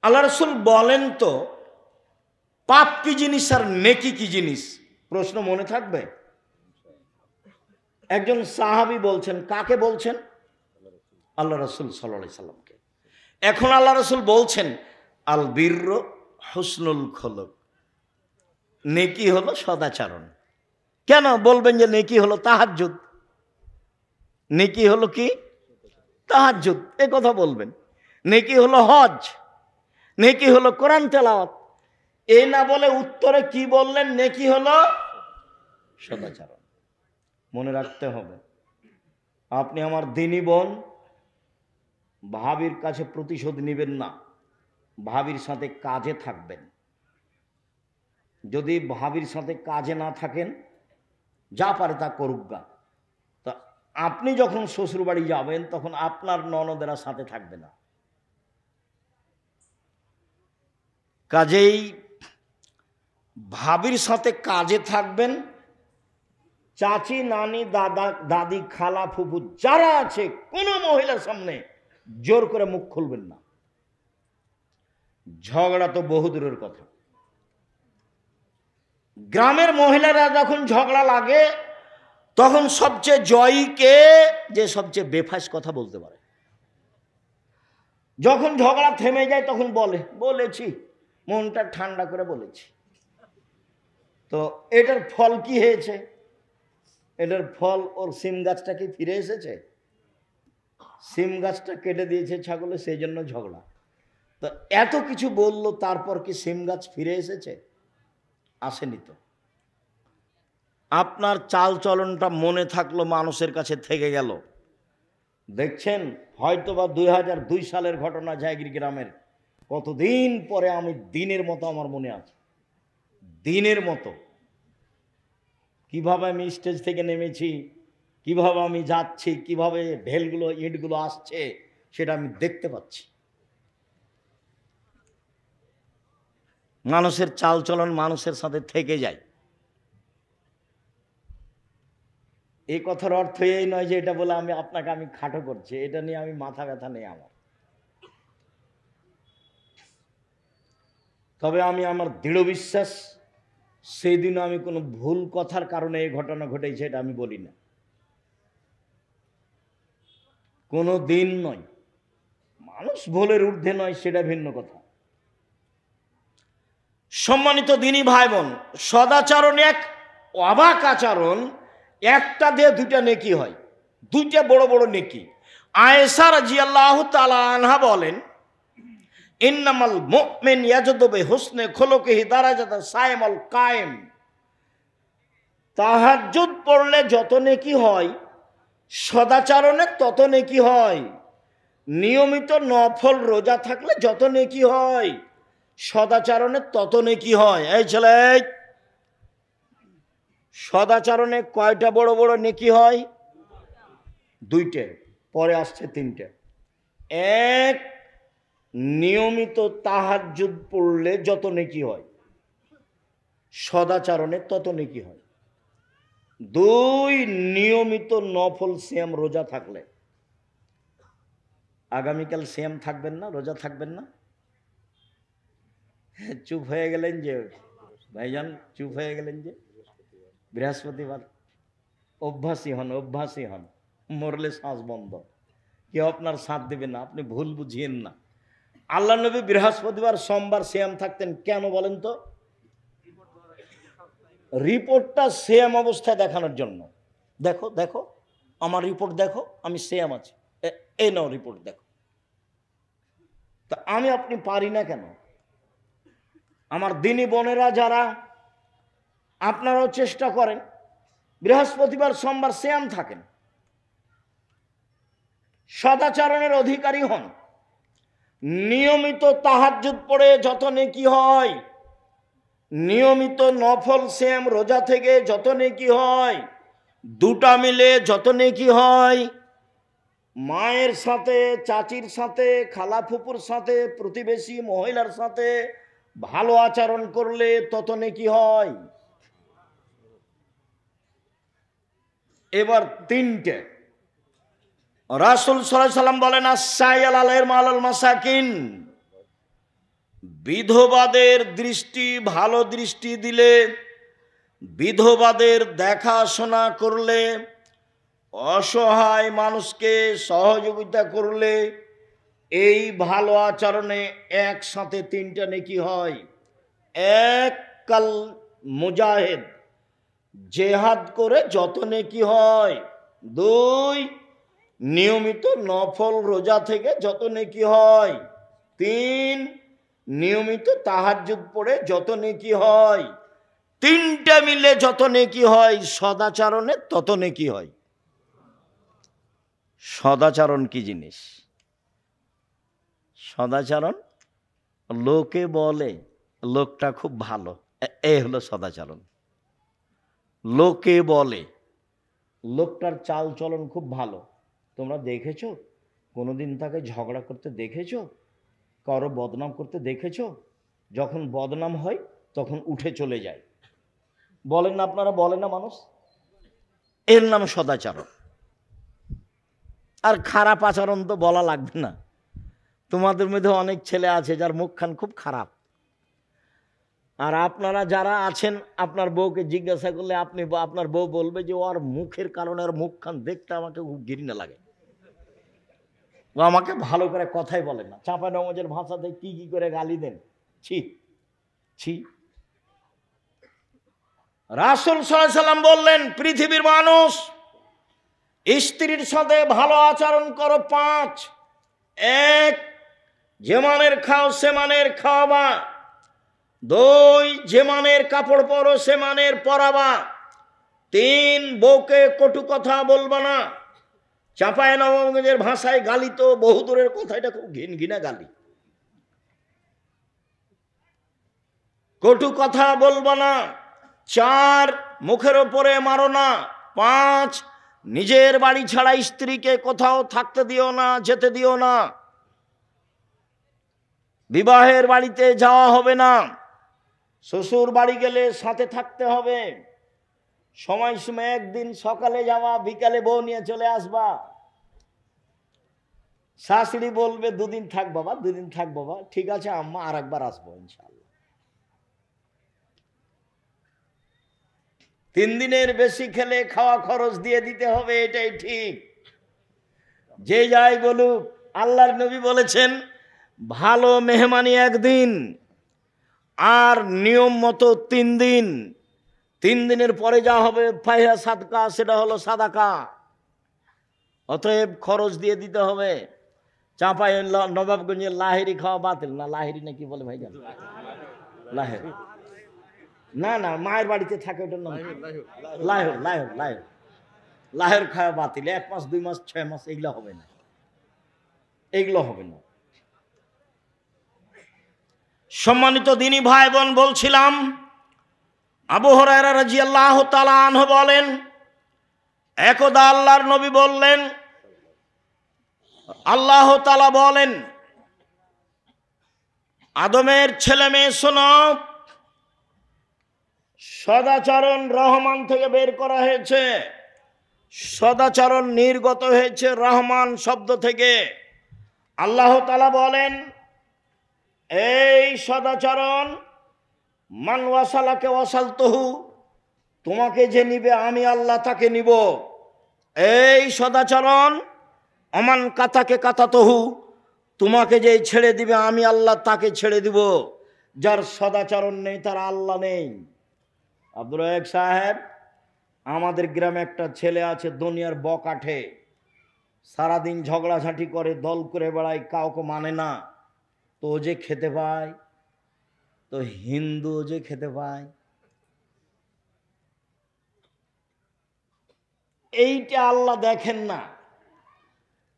আল্লাহ রাসূল বলেন তো পাপ কি জিনিস আর নেকি কি জিনিস? প্রশ্ন মনে থাকবে। একজন সাহাবী বলছেন, কাকে বলছেন? আল্লাহ রাসূল সাল্লাল্লাহু আলাইহি সাল্লামকে। এখন আল্লাহ রাসূল বলছেন আল বিরর হুসনুল খুলুক, নেকি হলো সদাচরণ। কেন বলবেন যে নেকি হলো তাহাজ্জুদ? নেকি হলো কি? তাহাজ্জুদ। এই কথা বলবেন। নেকি হলো হজ, নেকি হলো কোরআন তেলাওয়াত। এই না বলে উত্তরে কি বললেন? নেকি হলো সদাচরণ। মনে রাখতে হবে, আপনি আমার দিনী বোন, ভাবির কাছে প্রতিশোধ নেবেন না, ভাবির সাথে কাজে থাকবেন। যদি ভাবির সাথে কাজে না থাকেন, যা পারে তা করুক গা। তা আপনি যখন শ্বশুর বাড়ি যাবেন তখন আপনার ননদেরা সাথে থাকবে না। কাজেই ভাবির সাথে কাজে থাকবেন। চাচি, নানি, দাদা, দাদি, খালা, ফুফু যারা আছে, কোনো মহিলার সামনে জোর করে মুখ খুলবেন না। ঝগড়া তো বহু দূরের কথা। গ্রামের মহিলারা যখন ঝগড়া লাগে তখন সবচেয়ে জয়ী কে? যে সবচেয়ে বেফাস কথা বলতে পারে। যখন ঝগড়া থেমে যায় তখন বলেছি, মনটা ঠান্ডা করে বলেছি। তো এটার ফল কি হয়েছে? এটার ফল ওর সিম গাছটা কি ফিরে এসেছে? সিম গাছটা কেটে দিয়েছে ছাগলে, সেই জন্য ঝগড়া। তো এত কিছু বললো, তারপর কি সিম গাছ ফিরে এসেছে? আসেনি তো। আপনার চাল চলনটা মনে থাকলো, মানুষের কাছে থেকে গেল। দেখছেন হয়তোবা 2002 সালের ঘটনা, জায়গির গ্রামের। কতদিন পরে আমি দিনের মতো আমার মনে আছে, দিনের মতো কিভাবে আমি স্টেজ থেকে নেমেছি, কিভাবে আমি যাচ্ছি, কিভাবে ঢেলগুলো ইটগুলো আসছে, সেটা আমি দেখতে পাচ্ছি। মানুষের চালচলন মানুষের সাথে থেকে যায়। এই কথার অর্থ এই নয় যে এটা বলে আমি খাটো করছি, এটা নিয়ে আমি মাথা ব্যথা নেই আমার। তবে আমি আমার দৃঢ় বিশ্বাস, সেই দিনও আমি কোনো ভুল কথার কারণে এই ঘটনা ঘটেছে এটা আমি বলি না, কোনো দিন নয়। মানুষ ভুলের ঊর্ধ্বে নয়, সেটা ভিন্ন কথা। সম্মানিত দিনী ভাই বোন, সদাচরণ এক অবাক আচরণ। একটা দিয়ে দুইটা নেকি হয়, দুইটা বড় বড় নেকি। আয়েশা রাদিয়াল্লাহু তাআলা আনহা বলেন, ইন্নামাল মুমিন ইয়াজদু বিহুসনি খুলুকিহি দারাজাতা সাইমুল কায়েম। তাহাজ্জুদ পড়লে যত নেকি হয়, সদাচরণে তত নেকি হয়। নিয়মিত নফল রোজা থাকলে যত নেকি হয়, সদাচরণে তত নেকি হয়। এই ছেলে, সদাচরণে কয়টা বড় বড় নেকি হয়? দুইটা, পরে আসছে তিনটে। এক, নিয়মিত তাহাজ্জুদ পড়লে যত নেকি হয়, সদাচরণে তত নেকি হয়। দুই, নিয়মিত নফল সিয়াম রোজা থাকলে। আগামীকাল সিয়াম থাকবেন না, রোজা থাকবেন না? চুপ হয়ে গেলেন যে ভাইজান, চুপ হয়ে গেলেন যে। বৃহস্পতিবার অভ্যাসী হন, মরলে শ্বাস বন্ধ, কেউ আপনার সাথ দেবে না, আপনি ভুল বুঝিয়েন না। আল্লাহ নবী বৃহস্পতিবার সোমবার সিয়াম থাকতেন, কেন বলেন তো? রিপোর্টটা সিয়াম অবস্থায় দেখানোর জন্য। দেখো দেখো আমার রিপোর্ট দেখো, আমি সিয়াম আছি, এই নাও রিপোর্ট দেখো। তা আমি আপনি পারি না কেন? আমার দিনী বোনেরা যারা, আপনারাও চেষ্টা করেন, বৃহস্পতিবার সোমবার সিয়াম থাকেন, সদাচরণের অধিকারী হন। নিয়মিত তাহাজ্জুদ পড়ে যত নেকি হয়, নিয়মিত নফল সিয়াম রোজা থেকে যত নেকি হয়, দুটা মিলে যত নেকি হয়। মায়ের সাথে, চাচির সাথে, খালা ফুপুর সাথে, প্রতিবেশী মহিলার সাথে ভালো আচরণ করলে তত নেকি হয়। এবার তিনটে। রাসূল সাল্লাল্লাহু আলাইহি সাল্লাম বলেন, আস-সাইল আলাল মাসাকিন, বিধবাদের দৃষ্টি ভালো দৃষ্টি দিলে, বিধবাদের দেখাশোনা করলে, অসহায় মানুষকে সহযোগিতা করলে, এই ভালো আচরণে একসাথে 3টা নেকি হয়। এক, কাল মুজাহিদ, জেহাদ করে যত নেকি হয়। 2, নিয়মিত নফল রোজা থেকে যত নেকি হয়। 3, নিয়মিত তাহাজ্জুদ পড়ে যত নেকি হয়। 3টা মিলে যত নেকি হয়, সদাচরণে তত নেকি হয়। সদাচরণ কি জিনিস? সদাচরণ লোকে বলে লোকটা খুব ভালো, এ হলো সদাচরণ। লোকে বলে লোকটার চাল চলন খুব ভালো। তোমরা দেখেছো কোনোদিন তাকে ঝগড়া করতে দেখেছো? কারো বদনাম করতে দেখেছো? যখন বদনাম হয় তখন উঠে চলে যায়। বলেন না আপনারা? বলেন না মানুষ? এর নাম সদাচরণ। আর খারাপ আচরণ তো বলা লাগবে না। তোমাদের মধ্যে অনেক ছেলে আছে যার মুখখান খুব খারাপ। আর আপনারা যারা আছেন, আপনার বউকে জিজ্ঞাসা করলে আপনার বউ বলবে যে ওর মুখের কারণে ওর মুখখান দেখতে আমাকে খুব ঘৃণা লাগে, ও আমাকে ভালো করে কথাই বলে না। চাঁপাইনবাবগঞ্জের ভাষাতে কি কি করে গালি দেন, ছি ছি। রাসূল সাল্লাল্লাহু আলাইহি সাল্লাম বললেন, পৃথিবীর মানুষ স্ত্রীর সাথে ভালো আচরণ করো 5। 1, যে মানের খাও সে মানের খাওয়াবা। 2, যে মানের কাপড় পরো সে মানের পরাবা। 3, বউকে কটু কথা বলবা না। চাঁপাইনবাবগঞ্জের ভাষায় গালি তো বহু দূরের কথা, এটা খুব ঘিনঘিনা গালি। কটু কথা বলবা না। 4, মুখের ওপরে মারো না। 5, নিজের বাড়ি ছাড়া স্ত্রীকে কোথাও থাকতে দিও না, যেতে দিও না। বিবাহের বাড়িতে যাওয়া হবে না। শ্বশুর বাড়ি গেলে সাথে থাকতে হবে। সময় একদিন সকালে যাওয়া, বিকালে বউ নিয়ে চলে আসবা। শাশুড়ি বলবে 2 দিন থাক বাবা, 2 দিন থাক বাবা। ঠিক আছে আম্মা, আর একবার আসবো ইনশাআল্লাহ। 3 দিনের বেশি খেলে খাওয়া খরচ দিয়ে দিতে হবে, এটাই ঠিক। যে যাই বলুক, আল্লাহর নবী বলেছেন ভালো মেহমানি 1 দিন, আর নিয়ম মতো 3 দিন। 3 দিনের পরে যা হবে ফাইহা সাদকা, সেটা হলো সাদাকা। অতএব খরচ দিয়ে দিতে হবে। চাঁপাই নবাবগঞ্জের লাহেরি খাওয়া বাতিল না। লাহেরি না কি বলে ভাইজান? লাহেরি না, না, মায়ের বাড়িতে থাকে ওটার নাম লাহের। লাহের লাহের লাহের খাওয়া বাতিল। 1 মাস 2 মাস 6 মাস এগুলো হবে না, এগুলো হবে না। সম্মানিত দিনী ভাই বোন, বলছিলাম আবু হুরায়রা রাদিয়াল্লাহু তাআলা আনহু বলেন, একদা আল্লাহর নবী বললেন, আল্লাহ তাআলা বলেন, আদমের ছেলে মেয়ে শোনো, সদাচরণ রহমান থেকে বের করা হয়েছে। সদাচরণ নির্গত হয়েছে রহমান শব্দ থেকে। আল্লাহ তাআলা বলেন, এই সদাচরণ মান ওয়াসালাকে ওয়াসালতুহু, তোমাকে যে নিবে আমি আল্লাহ তাকে নিব। এই সদাচরণ অমান কাতাকে কাতাতহু, তোমাকে যে ছেড়ে দিবে আমি আল্লাহ তাকে ছেড়ে দিব। যার সদাচরণ নেই তার আল্লাহ নেই। আব্দুর রাজ্জাক সাহেব, আমাদের গ্রামে একটা ছেলে আছে দুনিয়ার বকাঠে, সারাদিন ঝগড়াঝাঁটি করে, দল করে বেড়ায়, কাউকে মানে না। তো ও যে খেতে পায়, তো হিন্দু যে খেতে পায়, এইটা আল্লাহ দেখেন না।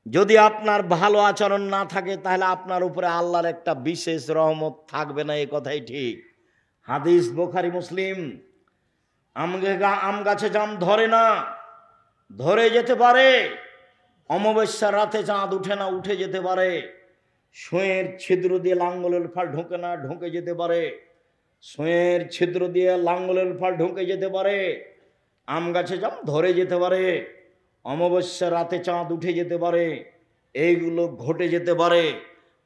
যদি আপনার ভালো আচরণ না থাকে তাহলে আপনার উপরে আল্লাহর একটা বিশেষ রহমত থাকবে না, এই কথাই ঠিক। হাদিস বুখারী মুসলিম। আম গাছে জাম ধরে না, ধরে যেতে পারে। অমাবস্যার রাতে চাঁদ উঠে না, উঠে যেতে পারে। সুঁয়ের ছিদ্র দিয়ে লাঙ্গলের ফাল ঢোকে না, ঢোকে যেতে পারে। সুঁয়ের ছিদ্র দিয়ে লাঙ্গলের ফাল ঢোকে যেতে পারে। আম গাছে জাম ধরে যেতে পারে। অমাবস্যার রাতে চাঁদ উঠে যেতে পারে। এইগুলো ঘটে যেতে পারে।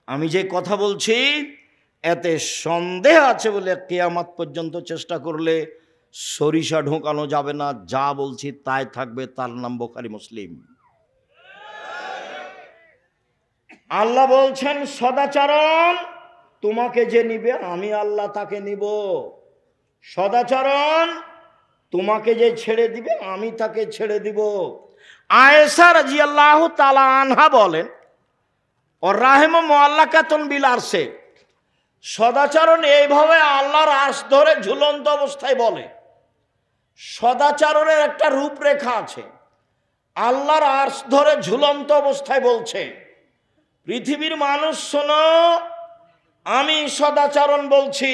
আমি যে কথা বলছি এতে সন্দেহ আছে বলে কিয়ামত পর্যন্ত চেষ্টা করলে সরিষা ঢোকানো যাবে না। যা বলছি তাই থাকবে, তার নাম বুখারী মুসলিম। আল্লাহ বলছেন সদাচরণ, তোমাকে যে নিবে আমি আল্লাহ তাকে নিব। সদাচরণ, তোমাকে যে ছেড়ে দিবে আমি তাকে ছেড়ে দিব। আয়েশা রাদিয়াল্লাহু তাআলা আনহা বলেন, ও রাহিমা মুআল্লাকাতুন বিল আরশে, সদাচরণ এইভাবে আল্লাহর আরশ ধরে ঝুলন্ত অবস্থায় বলে। সদাচরণের একটা রূপরেখা আছে। আল্লাহর আরশ ধরে ঝুলন্ত অবস্থায় বলছে, পৃথিবীর মানুষ শোনো, আমি সদাচরণ বলছি,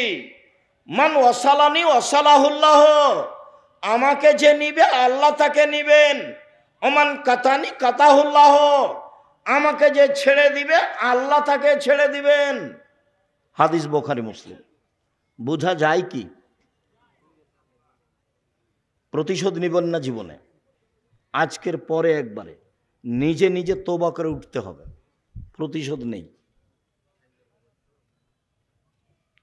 মান ওয়াসালানি ওয়াসালাহুল্লাহ, আমাকে যে নিবে আল্লাহ তাকে নিবেন। ওমান কাতানি কাতাহুল্লাহ, আমাকে যে ছেড়ে দিবে আল্লাহ তাকে ছেড়ে দিবেন। হাদিস বুখারী মুসলিম। বোঝা যায় কি? প্রতিশোধ নিবেন না জীবনে, আজকের পরে একবারে নিজে নিজে তওবা করে উঠতে হবে। প্রতিশোধ নেই,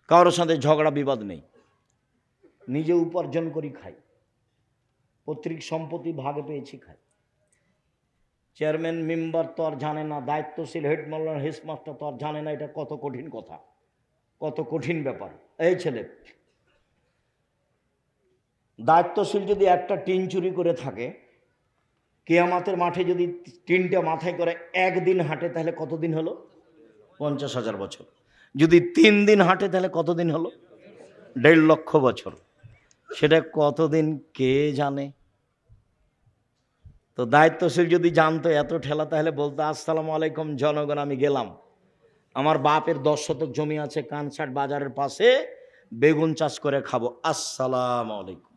কারোর সাথে ঝগড়া বিবাদ নেই, নিজে উপার্জন করি খাই, পৈতৃক সম্পত্তি ভাগে পেয়েছি খাই। চেয়ারম্যান মেম্বার তো আর জানে না, দায়িত্বশীল হেডমাস্টার হেডমাস্টার তো আর জানে না এটা কত কঠিন কথা, কত কঠিন ব্যাপার। এই ছেলে, দায়িত্বশীল যদি একটা টিন চুরি করে থাকে, কিয়ামতের মাঠে যদি টিনটা মাথায় করে একদিন হাঁটে তাহলে কতদিন হলো? 50,000 বছর। যদি 3 দিন হাঁটে তাহলে কতদিন হলো? 1.5 লক্ষ বছর। সেটা কতদিন কে জানে? তো দায়িত্বশীল যদি জানতো এত ঠেলা, তাহলে বলতো আসসালামু আলাইকুম জনগণ, আমি গেলাম, আমার বাপের 10 শতক জমি আছে কানসাট বাজারের পাশে, বেগুন চাষ করে খাবো, আসসালামু আলাইকুম।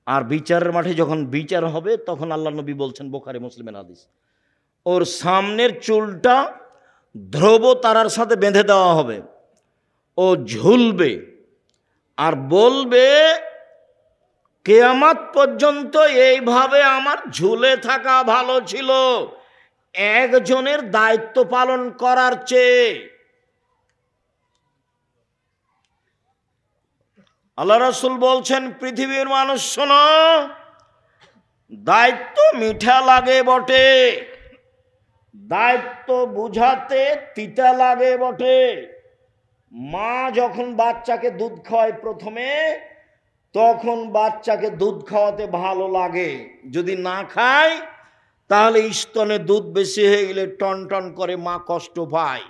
আর বিচারের মাঠে যখন বিচার হবে তখন আল্লাহ নবী বলছেন, বুখারী মুসলিমের হাদিস, ওর সামনের চুলটা ধ্রুব তারার সাথে বেঁধে দেওয়া হবে, ও ঝুলবে আর বলবে, কিয়ামত পর্যন্ত এইভাবে আমার ঝুলে থাকা ভালো ছিল একজনের দায়িত্ব পালন করার চেয়ে। আল্লাহ রাসূল বলছেন, পৃথিবীর মানুষ শোনো, দায়িত্ব মিঠা লাগে বটে, দায়িত্ব বুঝাতে তিতা লাগে বটে। মা যখন বাচ্চাকে দুধ খাওয়ায় প্রথমে, তখন বাচ্চাকে দুধ খাওয়াতে ভালো লাগে, যদি না খায় তাহলে স্তনে দুধ বেশি হয়ে গেলে টন টন করে মা কষ্ট পায়।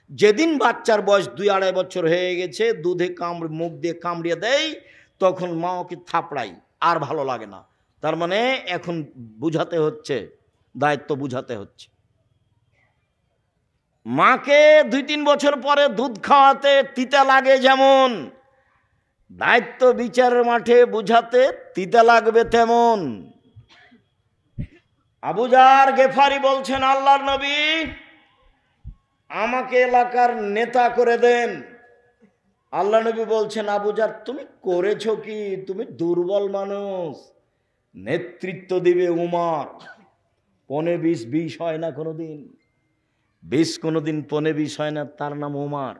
যেদিন বাচ্চার বয়স 2-2.5 বছর হয়ে গেছে, দুধে মুখ দিয়ে কামড়িয়ে দেয়, তখন মা ওকে থাপড়াই, আর ভালো লাগে না। তার মানে এখন বুঝাতে হচ্ছে, দায়িত্ব বুঝাতে হচ্ছে। মাকে 2-3 বছর পরে দুধ খাওয়াতে তিতা লাগে, যেমন দায়িত্ব বিচারের মাঠে বুঝাতে তিতা লাগবে তেমন। আবু যার গেফারি বলছেন, আল্লাহর নবী আমাকে এলাকার নেতা করে দেন। আল্লাহ নবী বলছেন, আবু যার তুমি করেছো কি? তুমি দুর্বল মানুষ, নেতৃত্ব দিবে উমর। 15-20 হয় না কোনোদিন, 20 কোনোদিন 15-20 হয় না, তার নাম উমর।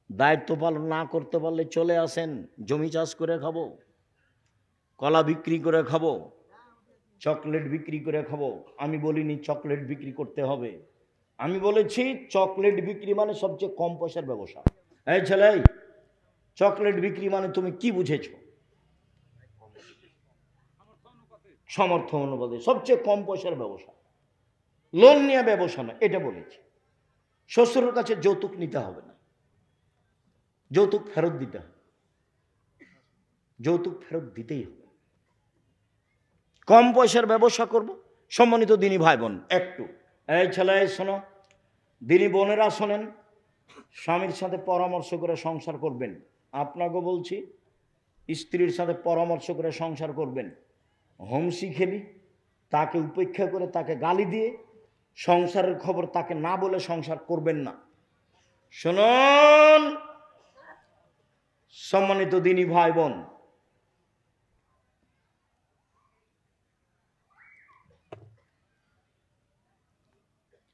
দায়িত্ব পালন না করতে পারলে চলে আসেন, জমি চাষ করে খাবো, কলা বিক্রি করে খাবো, চকলেট বিক্রি করে খাবো। আমি বলিনি চকলেট বিক্রি করতে হবে, আমি বলেছি চকলেট বিক্রি মানে সবচেয়ে কম পয়সার ব্যবসা। এই ছেলে, চকলেট বিক্রি মানে তুমি কি বুঝেছো? সামর্থ্য অনুপাতে সবচেয়ে কম পয়সার ব্যবসা, লোন নিয়ে ব্যবসা না, এটা বলেছি। শ্বশুরের কাছে যৌতুক নিতে হবে না, যৌতুক ফেরত দিতে হবে, যৌতুক ফেরত দিতেই হবে। কম পয়সার ব্যবসা করব। সম্মানিত দিনী ভাই বোন, একটু এই ছেলে শোনো, দিনী বোনেরা শোনেন, স্বামীর সাথে পরামর্শ করে সংসার করবেন। আপনাকে বলছি, স্ত্রীর সাথে পরামর্শ করে সংসার করবেন। হোমসি খেলি তাকে উপেক্ষা করে, তাকে গালি দিয়ে সংসারের খবর তাকে না বলে সংসার করবেন না। শুনুন সম্মানিত দিনী ভাই বোন,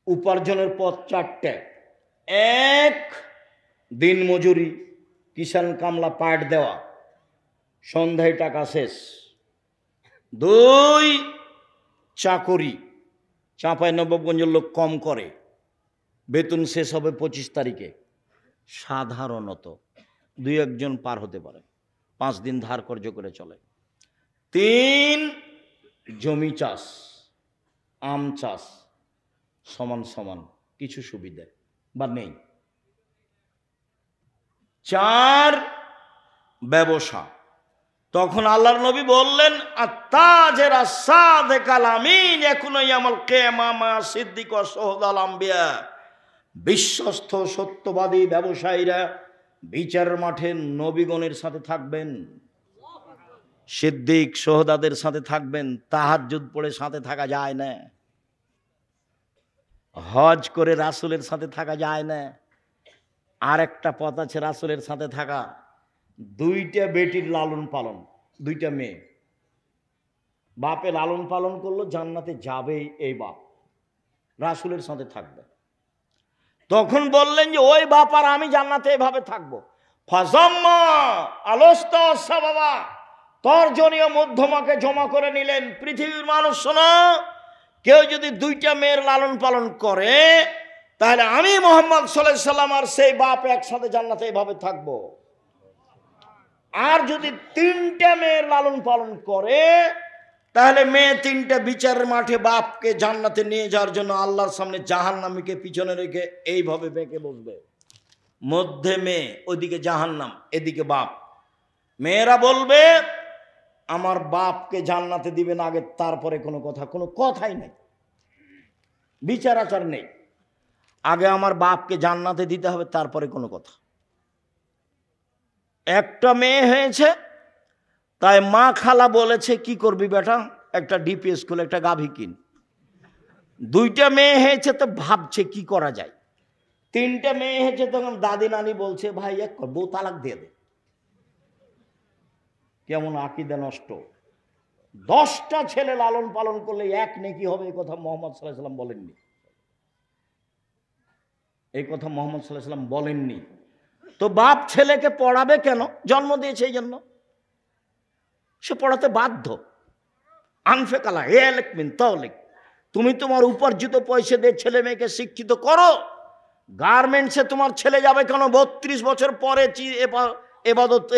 উপার্জনের পথ চারটে। এক, দিন মজুরি, কিষান কামলা পাট দেওয়া, সন্ধ্যায় টাকা শেষ। দুই, চাকরি, চাঁপাইনবাবগঞ্জের লোক কম করে, বেতন শেষ হবে 25 তারিখে, সাধারণত 2-1 পার হতে পারে, 5 দিন ধার কর্য করে চলে। তিন, জমি চাষ, আম চাষ, সমান সমান কিছু সুবিধা বা নেই। চার, ব্যবসা। তখন আল্লাহর নবী বললেন, আত্তাজের আসাদে কালামিন ইয়াকুনু ইয়ামাল কিয়ামা সিদ্দিক ওয়া শুহাদাল আম্বিয়া। বিশ্বস্ত সত্যবাদী ব্যবসায়ীরা বিচারের মাঠে নবীগণের সাথে থাকবেন, সিদ্দিক শুহাদাদের সাথে থাকবেন। তাহাজ্জুদ পড়ে সাথে থাকা যায় না, হজ করে রাসূলের সাথে থাকা যায় না। আর একটা পথ আছে রাসূলের সাথে থাকা, 2টা বেটির লালন পালন, 2টা মেয়ে, বাপে লালন পালন করলো, জান্নাতে যাবেই এই বাপ, রাসূলের সাথে থাকবে। তখন বললেন যে ওই বাপ আর আমি জান্নাতে এভাবে থাকবো। ফাজাম্মা আলোস্তা বাবা, তর্জনীয় মধ্যমাকে জমা করে নিলেন। পৃথিবীর মানুষ শোনো, কেউ যদি 2টা মেয়ের লালন পালন করে, তাহলে আমি মুহাম্মদ সাল্লাল্লাহু আলাইহি সাল্লাম আর সেই বাপ একসাথে জান্নাতে এভাবে থাকবো। আর যদি 3টা মেয়ের লালন পালন করে, তাহলে মেয়ে 3টা বিচারের মাঠে বাপকে জান্নাতে নিয়ে যাওয়ার জন্য আল্লাহর সামনে জাহান্নামীকে পিছনে রেখে এইভাবে বেঁকে বসবে। মধ্যে মেয়ে, ওদিকে জাহান্নাম, এদিকে বাপ। মেয়েরা বলবে আমার বাপকে জান্নাতে দিবেন আগে, তারপরে কোনো কথাই নেই, বিচার আচার নেই। আগে আমার বাপকে জান্নাতে দিতে হবে, তারপরে কোনো কথা। একটা মেয়ে হয়েছে, তাই মা খালা বলেছে কি করবি বেটা, একটা ডিপিএস স্কুল, একটা গাভী কিন। 2টা মেয়ে হয়েছে তো ভাবছে কি করা যায়। 3টা মেয়ে হয়েছে, তখন দাদি নানি বলছে ভাই এক কর, বউ তালাক দিয়ে দে। কেমন আকীদা নষ্ট। 10টা ছেলে লালন পালন করলে 1 নেকি হবে, এই কথা মুহাম্মদ সাল্লাল্লাহু আলাইহি সাল্লাম বলেননি। এই কথা মুহাম্মদ সাল্লাল্লাহু আলাইহি সাল্লাম বলেননি। তো বাপ ছেলেকে পড়াবে কেন? জন্ম দিয়েছে এই জন্য, সে পড়াতে বাধ্য। আনফেকালা এলেক মিন তাওলিক, তুমি তোমার উপার্জিত পয়সা দিয়ে ছেলে মেয়েকে শিক্ষিত করো। গার্মেন্টসে তোমার ছেলে যাবে কেন? 32 বছর পরে এবাদত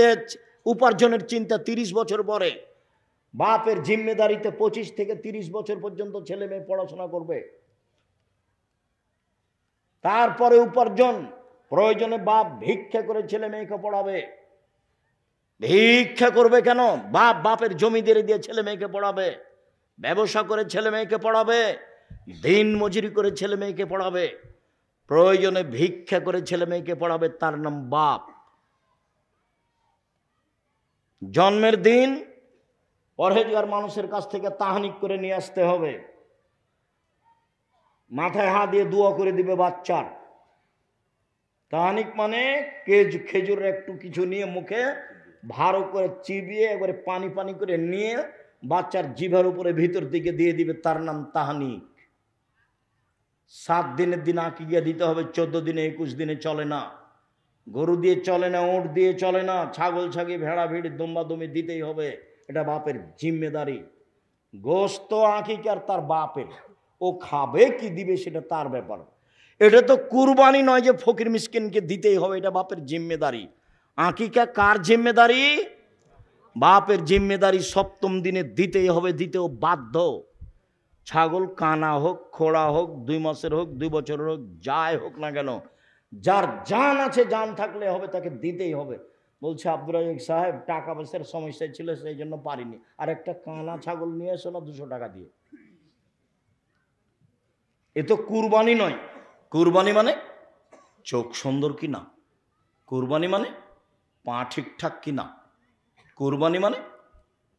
উপার্জনের চিন্তা, 30 বছর পরে। বাপের জিম্মেদারিতে 25 থেকে 30 বছর পর্যন্ত ছেলে মেয়ে পড়াশোনা করবে, তারপরে উপার্জন। প্রয়োজনে বাপ ভিক্ষা করে ছেলে মেয়েকে পড়াবে। ভিক্ষা করবে কেন? বাপের জমিদারি দিয়ে ছেলে মেয়েকে পড়াবে, ব্যবসা করে ছেলে মেয়েকে পড়াবে, দিন মজুরি করে ছেলে মেয়েকে পড়াবে, প্রয়োজনে ভিক্ষা করে ছেলে মেয়েকে পড়াবে। তার নাম বাপ। জন্মের দিন পরহেজগার মানুষের কাছ থেকে তাহানিক করে নিয়ে আসতে হবে, মাথায় হাত দিয়ে দোয়া করে দিবে বাচ্চার। তাহানিক মানে খেজুরের একটু কিছু নিয়ে মুখে ভালো করে চিবিয়ে একবারে পানি পানি করে নিয়ে বাচ্চার জিভার উপরে ভিতর দিকে দিয়ে দিবে, তার নাম তাহানিক। 7 দিনের দিন আকিকা দিতে হবে, 14 দিনে 21 দিনে চলে না। গরু দিয়ে চলে না, ওঁট দিয়ে চলে না, ছাগল ছাগি ভেড়া ভিড় দম্বা দমি দিতেই হবে, এটা বাপের জিম্মেদারি। গোস্ত আকিকার তার বাপের, ও খাবে কি দিবে সেটা তার ব্যাপার। এটা তো কুরবানি নয় যে ফকির মিসকিনকে দিতেই হবে, এটা বাপের জিম্মেদারি। আকিকা কার জিম্মেদারি? বাপের জিম্মেদারি। 7ম দিনে দিতেই হবে, দিতেও বাধ্য। ছাগল কানা হোক, খোড়া হোক, 2 মাসের হোক, 2 বছরের হোক, যাই হোক না কেন, যার জান আছে, জান থাকলে হবে, তাকে দিতেই হবে। বলছে আব্দুর রাজ্জাক সাহেব টাকা পয়সার সমস্যা ছিল, সেই জন্য পারিনি, আর একটা কানা ছাগল নিয়ে এসো না 200 টাকা দিয়ে। এ তো কুরবানি নয়। কুরবানি মানে চোখ সুন্দর কিনা, কুরবানি মানে পা ঠিকঠাক কিনা, কুরবানি মানে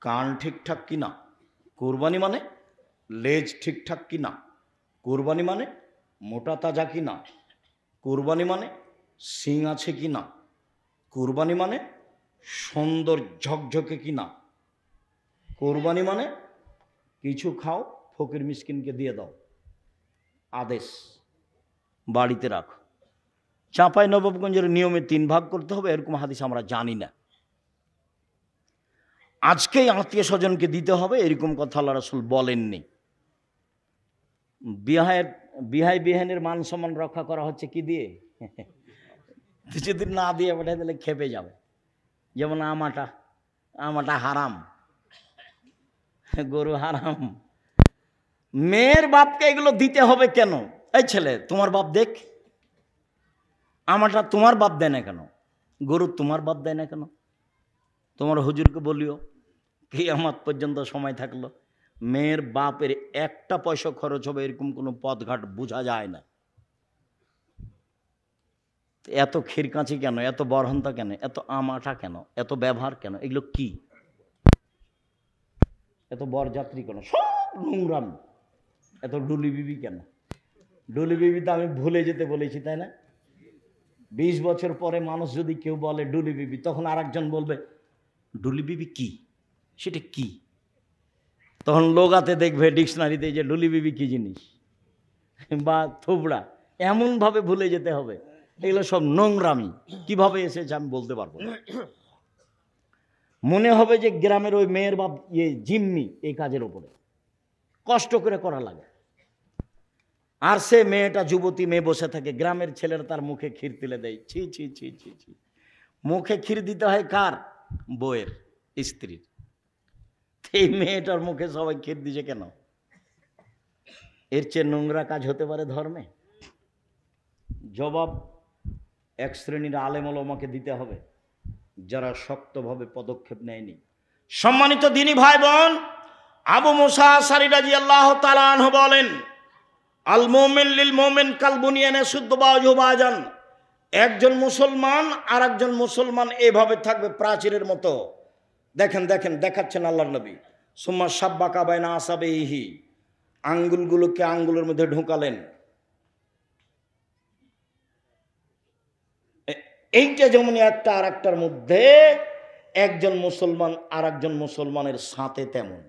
কান ঠিকঠাক কিনা, কুরবানি মানে লেজ ঠিকঠাক কিনা, কুরবানি মানে মোটা তাজা কিনা, কুরবানি মানে শিং আছে কিনা, কুরবানি মানে সুন্দর ঝকঝকে কিনা, কুরবানি মানে কিছু খাও ফকির মিসকিনকে দিয়ে দাও, আদেশ। বাড়িতে রাখো। চাঁপাই নবাবগঞ্জের নিয়মে 3 ভাগ করতে হবে এরকম হাদিস আমরা জানি না। আজকেই আত্মীয় স্বজনকে দিতে হবে এরকম কথা আল্লাহ রাসূল বলেননি। বিহাই বিহানের মান সম্মান রক্ষা করা হচ্ছে কি দিয়ে? যদি না দিয়ে পাঠাই দিলে খেপে যাবে। যেমন আমাটা হারাম, গরু হারাম। মেয়ের বাপকে এগুলো দিতে হবে কেন? এই ছেলে তোমার বাপ দেখ, আমাটা তোমার বাপ দেয় না কেন? গরু তোমার বাপ দেয় না কেন? তোমার হুজুরকে বলিও কিয়ামত পর্যন্ত সময় থাকলো মেয়ের বাপের 1 পয়সা খরচ হবে এরকম কোনো পথঘাট বোঝা যায় না। এত খিরকাঁচি কেন, এত বরহন্তা কেন, এত আমাটা কেন, এত ব্যবহার কেন? এগুলো কি? এত বরযাত্রী কেন? সব নোংরাম। এত ডুলি বিবি কেন? ডুলি বিবি তো আমি ভুলে যেতে বলেছি, তাই না? 20 বছর পরে মানুষ যদি কেউ বলে ডুলি বিবি, তখন আরেকজন বলবে ডুলি বিবি কি, সেটা কি? তখন লোগাতে দেখবে ডিকশনারিতে যে ডুলি বিবি কি জিনিস বা থোবড়া, এমনভাবে ভুলে যেতে হবে। এগুলো সব নোংরামি। কিভাবে এসেছে আমি বলতে পারবো না। মনে হবে যে গ্রামের ওই মেয়ের বাপ জিম্মি এই কাজের ওপরে, কষ্ট করে করা লাগে। আর সে মেয়েটা যুবতী মেয়ে বসে থাকে, গ্রামের ছেলেরা তার মুখে ক্ষীর তুলে দেয়। ছি ছি ছি ছি ছি। মুখে ক্ষীর দিতে হয় কার? বউয়ের, স্ত্রীর। এই মেয়েটার মুখে সবাই ক্ষীর দিছে কেন? এর চেয়ে নোংরা কাজ হতে পারে ধর্মে? জবাব এক শ্রেণীর আলেম ওলামাকে দিতে হবে যারা শক্তভাবে পদক্ষেপ নেয়নি। সম্মানিত দ্বীনি ভাই বোন, আবু মুসা আশআরী রাদিয়াল্লাহু তাআলা আনহু বলেন, আল মুমিন লিল মুমিন কাল বুনিয়ানে শুদ্ধ বাজু বাজান। একজন মুসলমান আর একজন মুসলমান এভাবে থাকবে প্রাচীরের মতো। দেখেন দেখেন দেখাচ্ছেন আল্লাহর নবী। সুম্মা সাব্বাকা বাইনা আসাবিহি, আঙ্গুলগুলোকে আঙ্গুলের মধ্যে ঢোকালেন। এইটা যেমন একটা আর একটার মধ্যে, একজন মুসলমান আর একজন মুসলমানের সাথে তেমন।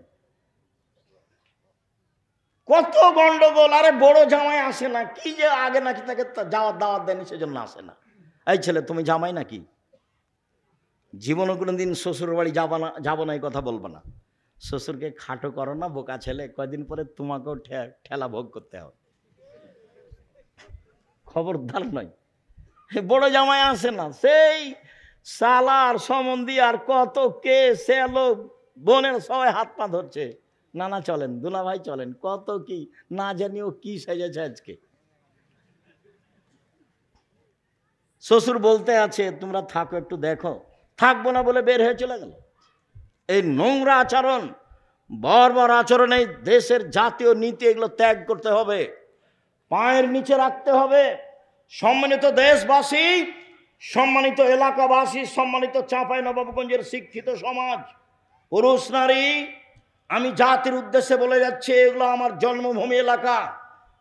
কত গন্ডগোল! আরে বড় জামাই আসে না কি যে, আগে নাকি তাকে দাওয়াত দেয়নি সেজন্য আসে না। এই ছেলে তুমি জামাই নাকি? জীবনে কোনোদিন শ্বশুর বাড়ি যাবো না এই কথা বলবো না। শ্বশুরকে খাটো করো না, বোকা ছেলে, কয়দিন পরে তোমাকেও ঠেলা ভোগ করতে হবে। খবরদার নয়। বড় জামাই আসে না, সেই সালার সম্বন্ধী আর কত কে সেলো বোনের সবাই হাত পা ধরছে, নানা চলেন, দুলা ভাই চলেন, কত কি না জানিও কি সেজেছে আজকে। শ্বশুর বলতে আছে তোমরা থাকো একটু দেখো, থাকবো না বলে বের হয়ে চলে গেল। এই নোংরা আচরণ, বর্বর আচরণ, এই দেশের জাতীয় নীতি, এগুলো ত্যাগ করতে হবে, পায়ের নিচে রাখতে হবে। সম্মানিত দেশবাসী, সম্মানিত এলাকাবাসী, সম্মানিত চাঁপাই নবাবগঞ্জের শিক্ষিত সমাজ, পুরুষ নারী, আমি জাতির উদ্দেশ্যে বলে যাচ্ছি, এগুলো আমার জন্মভূমি এলাকা।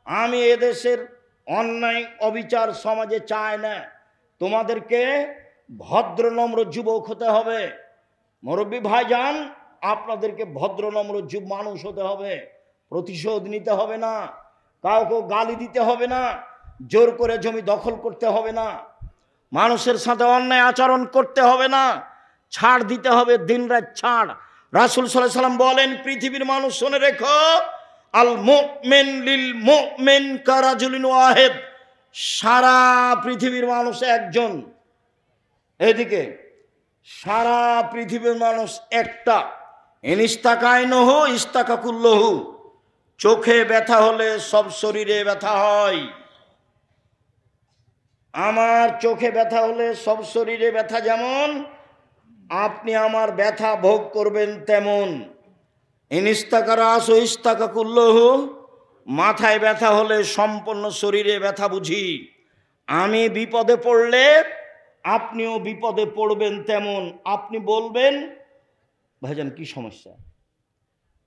আমি এদেশের অন্যায় অবিচার সমাজে চাই না। তোমাদেরকে ভদ্র নম্র যুবক হতে হবে। মুরব্বী ভাইজান, আপনাদেরকে ভদ্র নম্র মানুষ হতে হবে। প্রতিশোধ নিতে হবে না, কাউকে গালি দিতে হবে না, জোর করে জমি দখল করতে হবে না, মানুষের সাথে অন্যায় আচরণ করতে হবে না, ছাড় দিতে হবে, দিনরাত ছাড়। রাসূল সাল্লাল্লাহু আলাইহি ওয়াসাল্লাম বলেন, পৃথিবীর মানুষ শুনে রেখো, আল মুমিন লিল মুমিন কারাজুলিন ওয়াহিদ। সারা পৃথিবীর মানুষ একজন, এদিকে সারা পৃথিবীর মানুষ একটা। ইনিস্তাকাইনহু ইস্তাকাকুল্লহু। চোখে ব্যথা হলে সব শরীরে ব্যথা হয়। আমার চোখে ব্যথা হলে সব শরীরে ব্যথা যেমন, আপনি আমার ব্যথা ভোগ করবেন তেমন। ইনিস্তাকারাস ইস্তাকাকুল্লহু। মাথায় ব্যথা হলে সম্পূর্ণ শরীরে ব্যথা বুঝি। আমি বিপদে পড়লে আপনিও বিপদে পড়বেন তেমন। আপনি বলবেন, ভাইজান কি সমস্যা?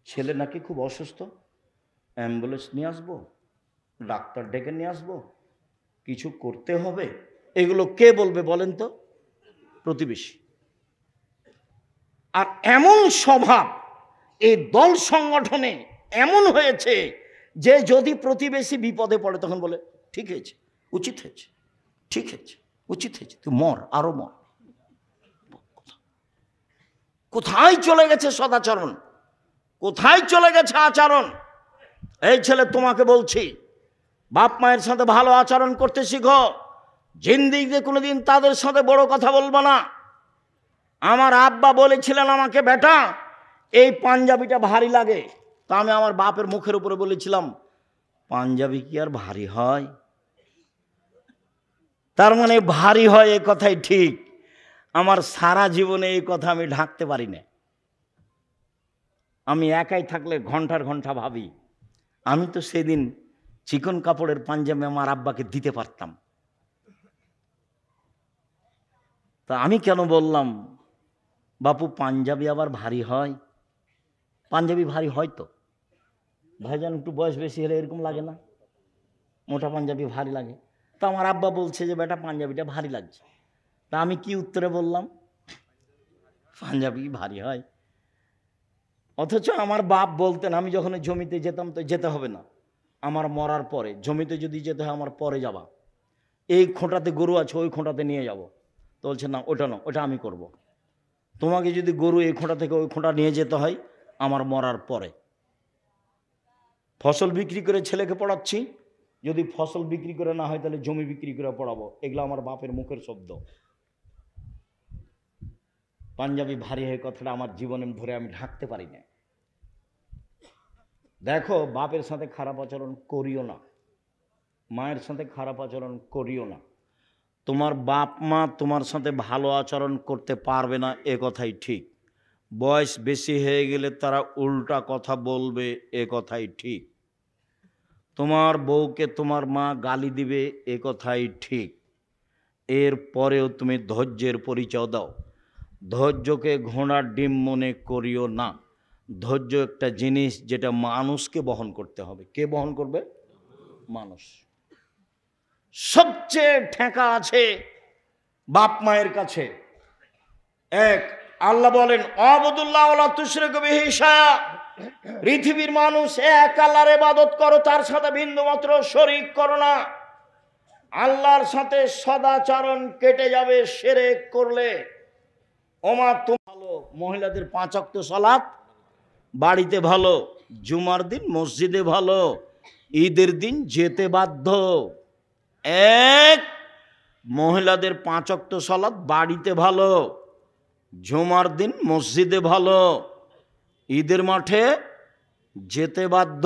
ছেলে নাকি খুব অসুস্থ, অ্যাম্বুলেন্স নিয়ে আসবো, ডাক্তার ডেকে নিয়ে আসবো, কিছু করতে হবে। এগুলো কে বলবে বলেন তো? প্রতিবেশী। আর এমন স্বভাব এই দল সংগঠনে এমন হয়েছে যে যদি প্রতিবেশী বিপদে পড়ে তখন বলে ঠিক হয়েছে, উচিত হয়েছে, ঠিক হয়েছে, উচিত হয়েছে, তুই মর, আরো মর। কোথায় চলে গেছে সদাচরণ, কোথায় চলে গেছে আচরণ? এই ছেলে তোমাকে বলছি, বাপ মায়ের সাথে ভালো আচরণ করতে শিখো। জিন্দিগিতে কোনোদিন তাদের সাথে বড় কথা বলবো না। আমার আব্বা বলেছিলেন আমাকে, বেটা এই পাঞ্জাবিটা ভারী লাগে। তা আমি আমার বাপের মুখের উপরে বলেছিলাম, পাঞ্জাবি কি আর ভারী হয়? তার মানে ভারী হয়, এই কথাই ঠিক। আমার সারা জীবনে এই কথা আমি ঢাকতে পারি না। আমি একাই থাকলে ঘন্টার ঘন্টা ভাবি, আমি তো সেদিন চিকন কাপড়ের পাঞ্জাবি আমার আব্বাকে দিতে পারতাম, তা আমি কেন বললাম বাপু পাঞ্জাবি আবার ভারী হয়? পাঞ্জাবি ভারী হয় তো ভাইজান, একটু বয়স বেশি হলে এরকম লাগে না? মোটা পাঞ্জাবি ভারী লাগে। তা আমার আব্বা বলছে যে বেটা পাঞ্জাবিটা ভারী লাগছে। তা আমি কি উত্তরে বললাম? পাঞ্জাবি ভারী হয়। অথচ আমার বাপ বলতেন, আমি যখন জমিতে যেতাম তো যেতে হবে না, আমার মরার পরে জমিতে যদি যেতে হয় আমার পরে যাবা, এই খোঁটাতে গরু আছে ওই খোঁটাতে নিয়ে যাব। তো বলছে না ওটা না, ওটা আমি করব। তোমাকে যদি গরু এই খোঁটা থেকে ওই খোঁটা নিয়ে যেতে হয় আমার মরার পরে। ফসল বিক্রি করে ছেলেকে পড়াচ্ছি, যদি ফসল বিক্রি করে না হয় তাহলে জমি বিক্রি করে পড়াবো। এগুলো আমার বাপের মুখের শব্দ। পাঞ্জাবি ভারী হয়ে কথাটা আমার জীবনে ধরে আমি ঢাকতে পারি না। দেখো, বাপের সাথে খারাপ আচরণ করিও না, মায়ের সাথে খারাপ আচরণ করিও না। তোমার বাপ মা তোমার সাথে ভালো আচরণ করতে পারবে না, এ কথাই ঠিক। বয়স বেশি হয়ে গেলে তারা উল্টা কথা বলবে, এ কথাই ঠিক। তোমার বউকে তোমার মা গালি দিবে, এ কথাই ঠিক। এর পরেও তুমি ধৈর্যের পরিচয় দাও। ধৈর্যকে ঘোড়ার ডিম মনে করিও না। ধৈর্য একটা জিনিস যেটা মানুষকে বহন করতে হবে। কে বহন করবে? মানুষ। সবচেয়ে ঠেকা আছে বাপ মায়ের কাছে। এক, আল্লাহ বলেন আবুদুল্লাহ ওয়ালা তুশরিকু বিহি শাইআ, পৃথিবীর মানুষ এক আল্লাহর ইবাদত করো, তার সাথে বিন্দুমাত্র শরীক করো না। আল্লাহর সাথে সদাচরণ কেটে যাবে শিরক করলে। ওমা তুমি ভালো, মহিলাদের 5 ওয়াক্ত সালাত বাড়িতে ভালো, জুমার দিন মসজিদে ভালো, ঈদের দিন যেতে বাধ্য। এক, মহিলাদের 5 ওয়াক্ত সালাত বাড়িতে ভালো, জুমার দিন মসজিদে ভালো, ঈদের মাঠে যেতে বাধ্য।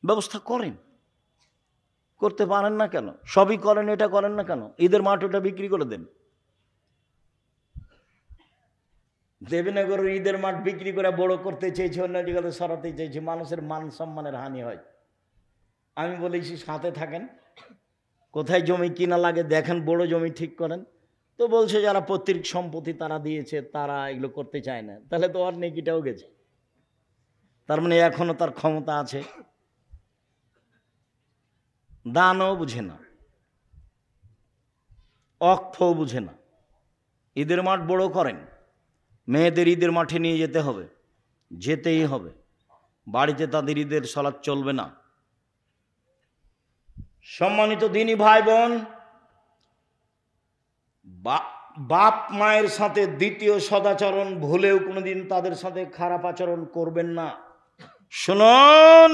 ব্যবস্থা করেন, করতে পারেন না কেন? সবই করেন, এটা করেন না কেন? ঈদের মাঠ ওটা বিক্রি করে দেন। দেবীনগরের ঈদের মাঠ বিক্রি করে বড় করতে চেয়েছে, অন্য জায়গাতে সরাতে চেয়েছে, মানুষের মান সম্মানের হানি হয়। আমি বলেছি সাথে থাকেন, কোথায় জমি কিনা লাগে দেখেন, বড় জমি ঠিক করেন। তো বলছে যারা পৈতৃক সম্পত্তি তারা দিয়েছে, তারা এগুলো করতে চায় না। তাহলে তো আর নেকিটাও গেছে। তার মানে এখনো তার ক্ষমতা আছে। দানও বুঝে না, অক্ষও বুঝে না। ঈদের মাঠ বড় করেন, মেয়েদের ঈদের মাঠে নিয়ে যেতে হবে, যেতেই হবে। বাড়িতে তাদের ঈদের সালাত চলবে না। সম্মানিত দিনী ভাই বোন, বাপ মায়ের সাথে দ্বিতীয় সদাচরণ ভুলেও কোনোদিন তাদের সাথে খারাপ আচরণ করবেন না। শুনুন,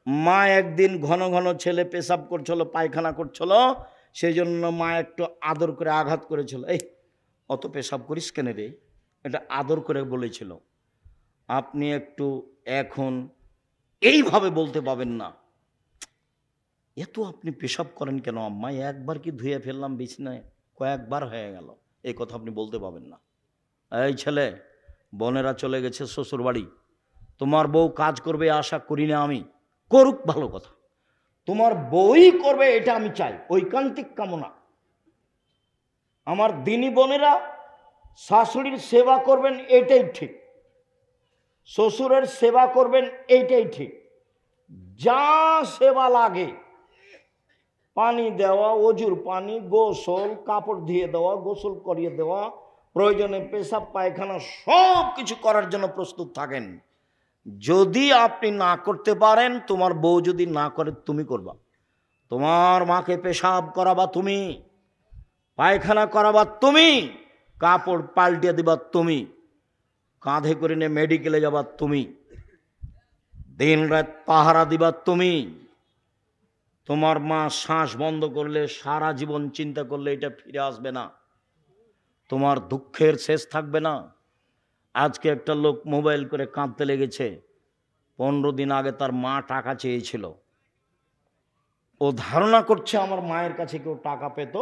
মা একদিন ঘন ঘন ছেলে পেশাব করছিল, পায়খানা করছিল, সেই জন্য মা একটু আদর করে আঘাত করেছিল। এই অত পেশাব করিস কেন রে, এটা আদর করে বলেছিল। আপনি একটু এখন এইভাবে বলতে পাবেন না, এত আপনি পেশাব করেন কেন আম্মা, একবার কি ধুয়ে ফেললাম বিছনায়, কয়েকবার হয়ে গেল, এই কথা আপনি বলতে পাবেন না। এই ছেলে, বোনেরা চলে গেছে শ্বশুর বাড়ি, তোমার বউ কাজ করবে আশা করি না আমি, করুক ভালো কথা, তোমার বউই করবে এটা আমি চাই, ঐকান্তিক কামনা। আমার দিনী বোনেরা শাশুড়ির সেবা করবেন, এটাই ঠিক। শ্বশুরের সেবা করবেন, এইটাই ঠিক। যা সেবা লাগে, পানি দেওয়া, অজুর পানি, গোসল, কাপড় ধুয়ে দেওয়া, গোসল করিয়ে দেওয়া, প্রয়োজনে পেশাব পায়খানা সব কিছু করার জন্য প্রস্তুত থাকেন। যদি আপনি না করতে পারেন, তোমার বউ যদি না করে তুমি করবা, তোমার মাকে পেশাব করাবা তুমি, পায়খানা করাবা তুমি, কাপড় পাল্টিয়ে দিবা তুমি, কাঁধে করে নিয়ে মেডিকেলে যাবা তুমি, দিন রাত পাহারা দিবা তুমি। তোমার মা শ্বাস বন্ধ করলে সারা জীবন চিন্তা করলে এটা ফিরে আসবে না, তোমার দুঃখের শেষ থাকবে না। আজকে একটা লোক মোবাইল করে কাঁদতে লেগেছে, 15 দিন আগে তার মা টাকা চেয়েছিল। ও ধারণা করছে আমার মায়ের কাছে কেউ টাকা পেত,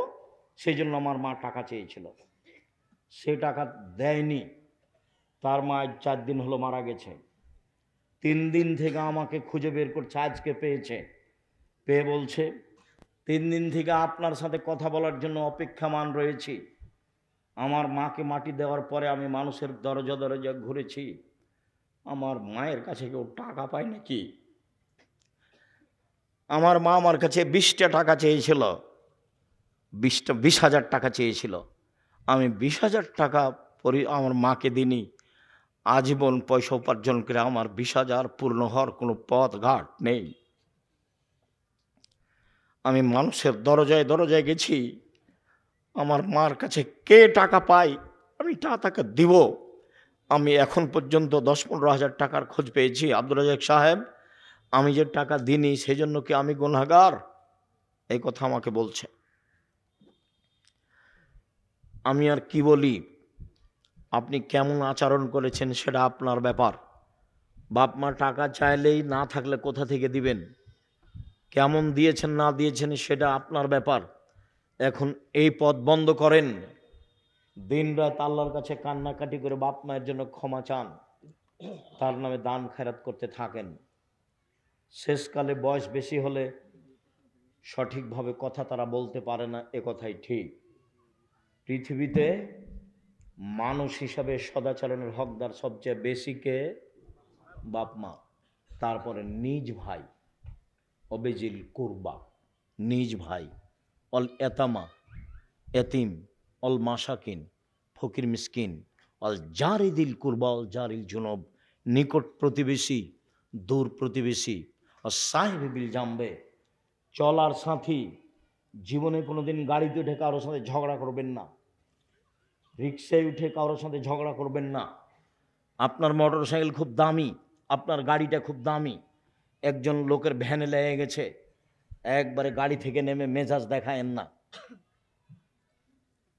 সেই জন্য আমার মা টাকা চেয়েছিল। সে টাকা দেয়নি। তার মা 4 দিন হলো মারা গেছে। 3 দিন থেকে আমাকে খুঁজে বের করছে, আজকে পেয়েছে। পেয়ে বলছে 3 দিন থেকে আপনার সাথে কথা বলার জন্য অপেক্ষামান রয়েছি। আমার মাকে মাটি দেওয়ার পরে আমি মানুষের দরজা দরজা ঘুরেছি, আমার মায়ের কাছে কেউ টাকা পায় নাকি? আমার মা আমার কাছে 20টা টাকা চেয়েছিল, 20,000 টাকা চেয়েছিল। আমি 20,000 টাকা আমার মাকে দিইনি। আজীবন পয়সা উপার্জন করে আমার 20,000 পূর্ণ হওয়ার কোনো পথ ঘাট নেই। আমি মানুষের দরজায় দরজায় গেছি, আমার মার কাছে কে টাকা পায় আমি তাকে দিব। আমি এখন পর্যন্ত 10-15 হাজার টাকার খোঁজ পেয়েছি। আব্দুর রাজ্জাক সাহেব, আমি যে টাকা দিইনি সেজন্য কি আমি গুনাহগার? এই কথা আমাকে বলছে। আমি আর কি বলি? আপনি কেমন আচরণ করেছেন সেটা আপনার ব্যাপার। বাপ মা টাকা চাইলেই না থাকলে কোথা থেকে দিবেন? কেমন দিয়েছেন না দিয়েছেন সেটা আপনার ব্যাপার। এখন এই পথ বন্ধ করেন, দিন রাত আল্লাহর কাছে কান্নাকাটি করে বাপ মায়ের জন্য ক্ষমা চান, তার নামে দান খেরাত করতে থাকেন। শেষকালে বয়স বেশি হলে সঠিকভাবে কথা তারা বলতে পারে না, এ কথাই ঠিক। পৃথিবীতে মানুষ হিসাবে সদাচরণের হকদার সবচেয়ে বেশি কে? বাপ মা, তারপরে নিজ ভাই, অবেজিল কুরবা, নিজ ভাই, অল এতামা, এতিম, অল মাসাকিন, ফকির মিসকিন, অল জারিদিল কুরবা, অল জারিল জুনব, নিকট প্রতিবেশী, দূর প্রতিবেশী, আর সাহেব বিল জামবে, চলার সাথী। জীবনে কোনোদিন গাড়িতে উঠে কারোর সাথে ঝগড়া করবেন না, রিক্সায় উঠে কারোর সাথে ঝগড়া করবেন না। আপনার মোটর সাইকেল খুব দামি, আপনার গাড়িটা খুব দামি, একজন লোকের ভ্যানে লেগে গেছে, একবারে গাড়ি থেকে নেমে মেজাজ দেখায়েন না।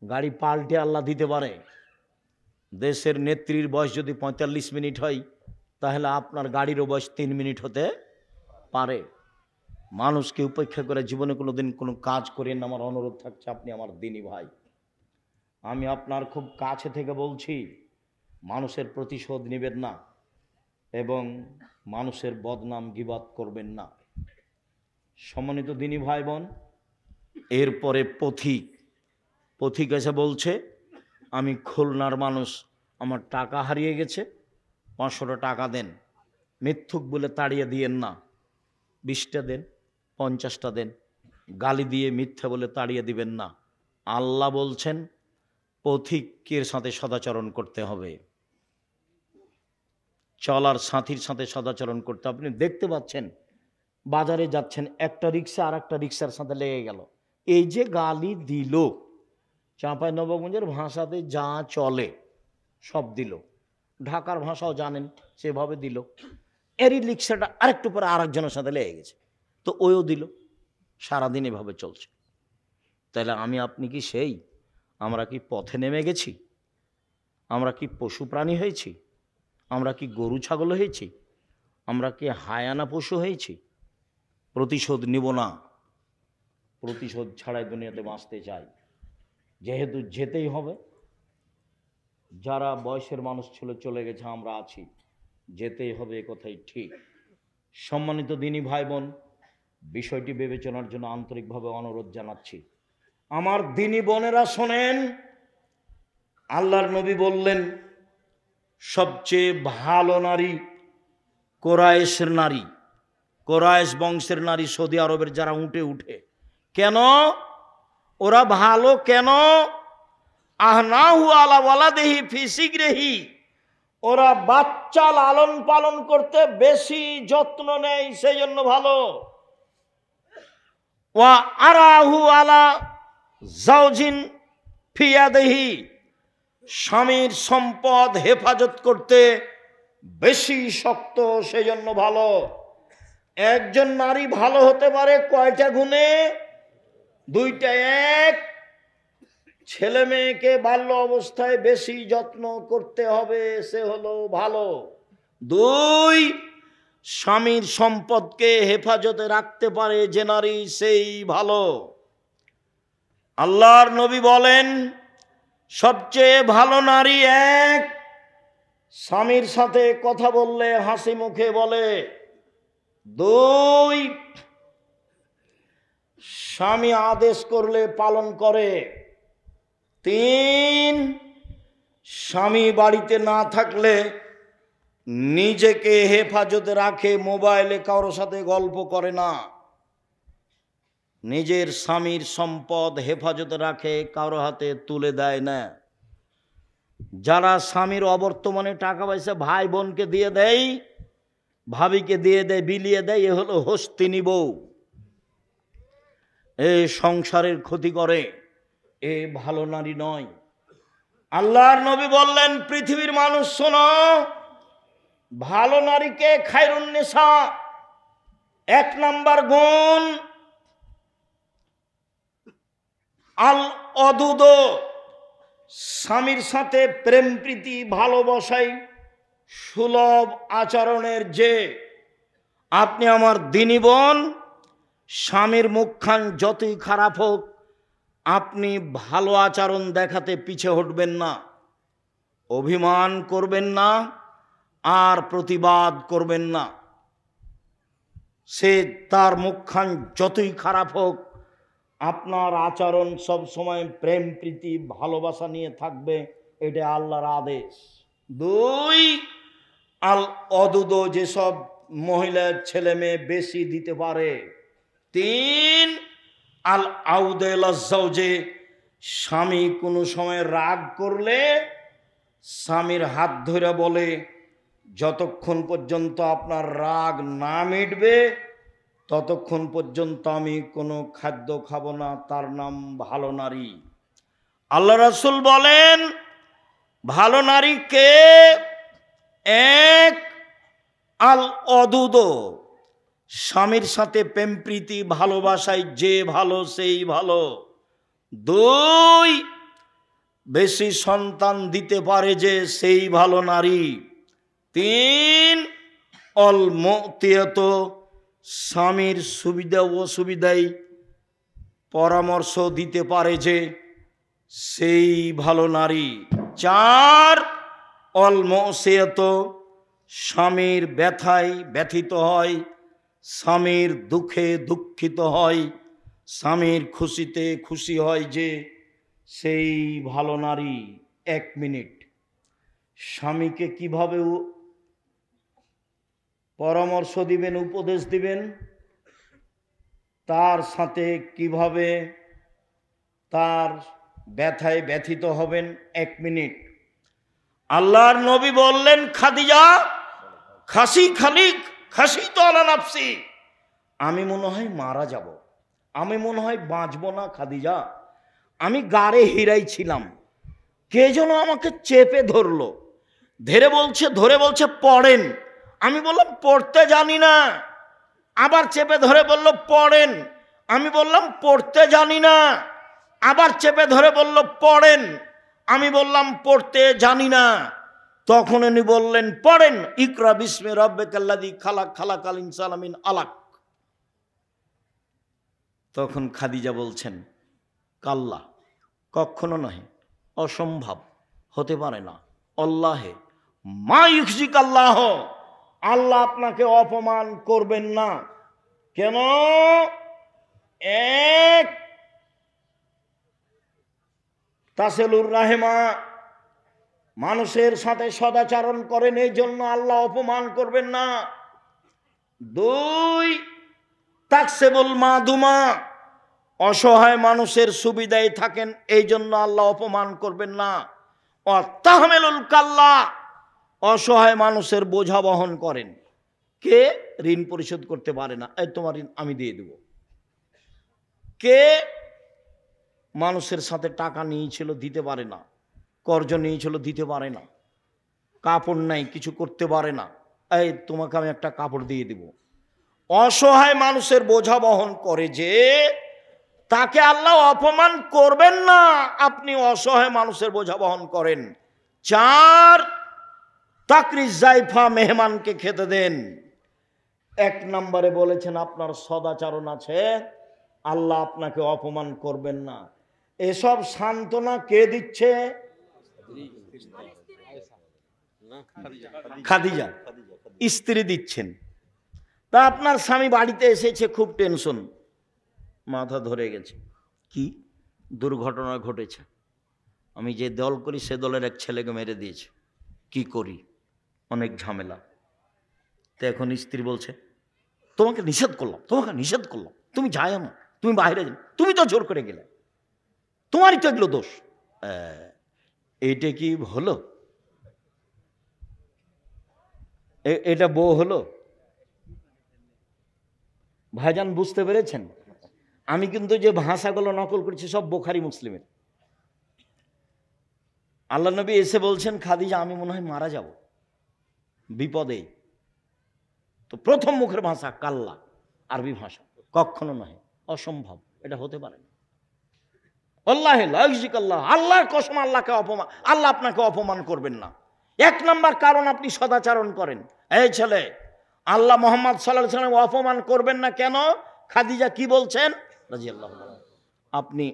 গাড়ি পাল্টে আল্লাহ দিতে পারে। দেশের নেত্রীর বয়স যদি 45 মিনিট হয়, তাহলে আপনার গাড়িরও বয়স 3 মিনিট হতে পারে। মানুষকে উপেক্ষা করে জীবনে কোনোদিন কোনো কাজ করেন না। আমার অনুরোধ থাকছে, আপনি আমার দিনী ভাই, আমি আপনার খুব কাছে থেকে বলছি, মানুষের প্রতিশোধ নেবেন না এবং মানুষের বদনাম গীবাত করবেন না। সম্মানিত দিনী ভাই বোন, এরপরে পথিক এসে বলছে, আমি খুলনার মানুষ, আমার টাকা হারিয়ে গেছে, 500 টাকা দেন। মিথ্যুক বলে তাড়িয়ে দিয়েন না, 20টা দেন, 50টা দেন। গালি দিয়ে মিথ্যা বলে তাড়িয়ে দিবেন না। আল্লাহ বলছেন পথিকের সাথে সদাচরণ করতে হবে, চলার সাথীর সাথে সদাচরণ করতে। আপনি দেখতে পাচ্ছেন বাজারে যাচ্ছেন, একটা রিক্সা আর একটা রিক্সার সাথে লেগে গেল, এই যে গালি দিল, চাঁপাইনবাবগঞ্জের ভাষাতে যা চলে সব দিল, ঢাকার ভাষাও জানেন সেভাবে দিল। এরই রিক্সাটা আরেকটু পরে আরেকজনের সাথে লেগে গেছে, তো ওও দিল। সারাদিন এভাবে চলছে। তাহলে আমি আপনি কি সেই? আমরা কি পথে নেমে গেছি? আমরা কি পশু প্রাণী হয়েছি? আমরা কি গরু ছাগল হয়েছি? আমরা কি হায়ানা পশু হয়েছি? প্রতিশোধ নিব না, প্রতিশোধ ছাড়াই দুনিয়াতে বাঁচতে চাই। যেহেতু যেতেই হবে, যারা বয়সের মানুষ ছিল চলে গেছে, আমরা আছি, যেতেই হবে, এ কথাই ঠিক। সম্মানিত দিনী ভাই বোন, বিষয়টি বিবেচনার জন্য আন্তরিকভাবে অনুরোধ জানাচ্ছি। আমার দিনী বোনেরা শোনেন, আল্লাহর নবী বললেন সবচেয়ে ভালো নারী কোরাইশের নারী, কোরাইশ বংশের নারী, সৌদি আরবের যারা উঠে উঠে। কেন ওরা ভালো? কেন? আহনাহু আলা ওয়ালাদিহি ফি সিগরিহি, ওরা বাচ্চা লালন পালন করতে বেশি যত্ন নেয়, সেই জন্য ভালো। ওয়া আরাহু আলা জাওজিন ফিয়াদিহি, স্বামীর সম্পদ হেফাজত করতে বেশি শক্ত, সেজন্য ভালো। একজন নারী ভালো হতে পারে কয়টা গুণে? দুইটা। এক, ছেলে মেয়েকে বাল্য অবস্থায় বেশি যত্ন করতে হবে, সে হলো ভালো। দুই, স্বামীর সম্পদকে হেফাজতে রাখতে পারে যে নারী, সেই ভালো। আল্লাহর নবী বলেন, সবচেয়ে ভালো নারী এক, স্বামীর সাথে কথা বললে হাসি মুখে বলে। দুই, স্বামী আদেশ করলে পালন করে। তিন, স্বামী বাড়িতে না থাকলে নিজেকে হেফাজতে রাখে, মোবাইলে কারোর সাথে গল্প করে না। নিজের স্বামীর সম্পদ হেফাজতে রাখে, কারো হাতে তুলে দেয় না। যারা স্বামীর অবর্তমানে টাকা পয়সা ভাই বোনকে দিয়ে দেয়, ভাবিকে দিয়ে দেয়, বিলিয়ে দেয়, এ হলো হস্তিনী বউ। এ সংসারের ক্ষতি করে, এ ভালো নারী নয়। আল্লাহর নবী বললেন, পৃথিবীর মানুষ শোনো, ভালো নারীকে খায়রুন নিসা, এক নাম্বার গুণ আল অদুদ, স্বামীর সাথে প্রেম প্রীতি ভালোবাসাই সুলভ আচরণের। যে আপনি আমার দিনী বোন, স্বামীর মুখখান যতই খারাপ হোক, আপনি ভালো আচরণ দেখাতে পিছে হটবেন না, অভিমান করবেন না, আর প্রতিবাদ করবেন না। সে তার মুখখান যতই খারাপ হোক, আপনার আচরণ সব সময় প্রেম প্রীতি ভালোবাসা নিয়ে থাকবে, এটা আল্লাহর আদেশ। দুই, আল অদুদ, যেসব মহিলার ছেলে মেয়ে বেশি দিতে পারে। তিন, আল আউদেল আজ্জাউজে, স্বামী কোনো সময় রাগ করলে স্বামীর হাত ধরে বলে, যতক্ষণ পর্যন্ত আপনার রাগ না মিটবে ততক্ষণ পর্যন্ত আমি কোনো খাদ্য খাবো না। তার নাম ভালো নারী। আল্লাহ রাসূল বলেন, ভালো নারী কে? এক, আল অদুদ, স্বামীর সাথে প্রেম প্রীতি ভালোবাসায় যে ভালো, সেই ভালো। দুই, বেশি সন্তান দিতে পারে যে, সেই ভালো নারী। তিন, অল মুতিয়াত, স্বামীর সুবিধা অসুবিধায় পরামর্শ দিতে পারে যে, সেই ভালো নারী। চার, অল মুসিয়াত, স্বামীর ব্যথায় ব্যথিত হয়, স্বামীর দুঃখে দুঃখিত হয়, স্বামীর খুশিতে খুশি হয় যে, সেই ভালো নারী। এক মিনিট, স্বামীকে কিভাবে পরামর্শ দিবেন, উপদেশ দিবেন, তার সাথে কিভাবে তার ব্যথায় ব্যথিত হবেন, এক মিনিট। আল্লাহর নবী বললেন, খাদিজা খাসি তো আলা নাফসি, আমি মনে হয় মারা যাব, আমি মনে হয় বাঁচব না খাদিজা, আমি গাড়ে হিরাই ছিলাম, কে যেন আমাকে চেপে ধরলো, ধরে বলছে পড়েন। আমি বললাম পড়তে জানি না। আবার চেপে ধরে বলল পড়েন। আমি বললাম পড়তে জানি না। আবার চেপে ধরে বলল পড়েন। আমি বললাম পড়তে জানি না। তখন উনি বললেন পড়েন, ইকরা বিস্মি রাব্বিকাল্লাযী খালাক, খালাকাল ইনসানা মিন আলাক। তখন খাদিজা বলছেন, কাল্লা, কখনো নয়, অসম্ভব, হতে পারে না, আল্লাহে মা ইউখজিক আল্লাহ, আল্লাহ আপনাকে অপমান করবেন না। কেন? এক, তাসেলুর রাহেমা, মানুষের সাথে সদাচরণ করেন, এই জন্য আল্লাহ অপমান করবেন না। দুই, তাকসেবুল মাদুমা, অসহায় মানুষের সুবিধায় থাকেন, এই জন্য আল্লাহ অপমান করবেন না। ও তাহমেলুল কাল্লা, অসহায় মানুষের বোঝা বহন করেন। কে ঋণ পরিশোধ করতে পারে না, এই তোমার ঋণ আমি দিয়ে দেব। কে মানুষের সাথে টাকা নিয়েছিল, দিতে পারে না, কর্জ নিয়েছিল, দিতে পারে না, কাপড় নাই, কিছু করতে পারে না, এই তোমাকে আমি একটা কাপড় দিয়ে দিব। অসহায় মানুষের বোঝা বহন করে যে, তাকে আল্লাহ অপমান করবেন না, আপনি অসহায় মানুষের বোঝা বহন করেন। 4, তাকরিজ জাইফা, মেহমানকে খেতে দেন। 1 নম্বরে বলেছেন আপনার সদাচরণ আছে, আল্লাহ আপনাকে অপমান করবেন না। এসব সান্ত্বনা কে দিচ্ছে? খাদিজা স্ত্রী দিচ্ছেন। তা আপনার স্বামী বাড়িতে এসেছে, খুব টেনশন, মাথা ধরে গেছে, কি দুর্ঘটনা ঘটেছে, আমি যে দল করি সে দলের এক ছেলেকে মেরে দিয়েছে, কি করি, অনেক ঝামেলা। তো এখন স্ত্রী বলছে, তোমাকে নিষেধ করলাম, তোমাকে নিষেধ করলাম, তুমি যাই না, তুমি বাইরে যাও, তুমি তো জোর করে গেলে, তোমারই তো এগুলো দোষ। এইটা কি হলো? এটা বউ হলো? ভাইজান বুঝতে পেরেছেন? আমি কিন্তু যে ভাষাগুলো নকল করছি সব বুখারী মুসলিমের। আল্লাহ নবী এসে বলছেন, খাদিজা আমি মনে হয় মারা যাব বিপদে। তো প্রথম মুখের ভাষা কাল্লা, আরবি ভাষা, কখনো নয়, অসম্ভব, এটা হতে পারে না। আল্লাহর কসম, আল্লাহকে অপমান, আল্লাহ আপনাকে অপমান করবেন না। 1 নম্বর কারণ, আপনি সদাচরণ করেন। এই ছেলে, আল্লাহ মুহাম্মদ সাল্লাল্লাহু আলাইহি ওয়াসাল্লাম অপমান করবেন না কেন? খাদিজা কি বলছেন রাদিয়াল্লাহু আনহা, আপনি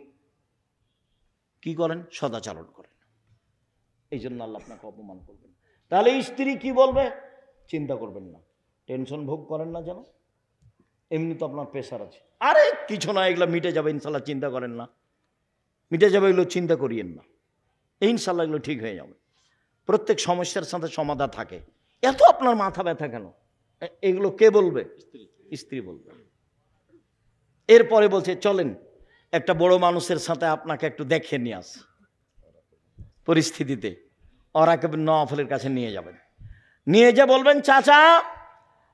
কি করেন? সদাচরণ করেন, এই জন্য আল্লাহ আপনাকে অপমান করবেন। তাহলে স্ত্রী কি বলবে চিন্তা করবেন না, টেনশন ভোগ করেন না যেন, এমনি তো আপনার প্রেশার আছে। আরে কিছু না, এগুলো মিটে যাবে ইনশাল্লাহ, চিন্তা করেন না, মিটে যাবে, এগুলো চিন্তা করিয়েন না, ইনশাল্লাহ এগুলো ঠিক হয়ে যাবে। প্রত্যেক সমস্যার সাথে সমাধান থাকে। এত আপনার মাথা ব্যথা কেন? এগুলো কে বলবে? স্ত্রী বলবে। এরপরে বলছে, চলেন একটা বড় মানুষের সাথে আপনাকে একটু দেখে নিয়ে আস, পরিস্থিতিতে ওরাকে নওয়াফলের কাছে নিয়ে যাবেন, নিয়ে যা বলবেন, চাচা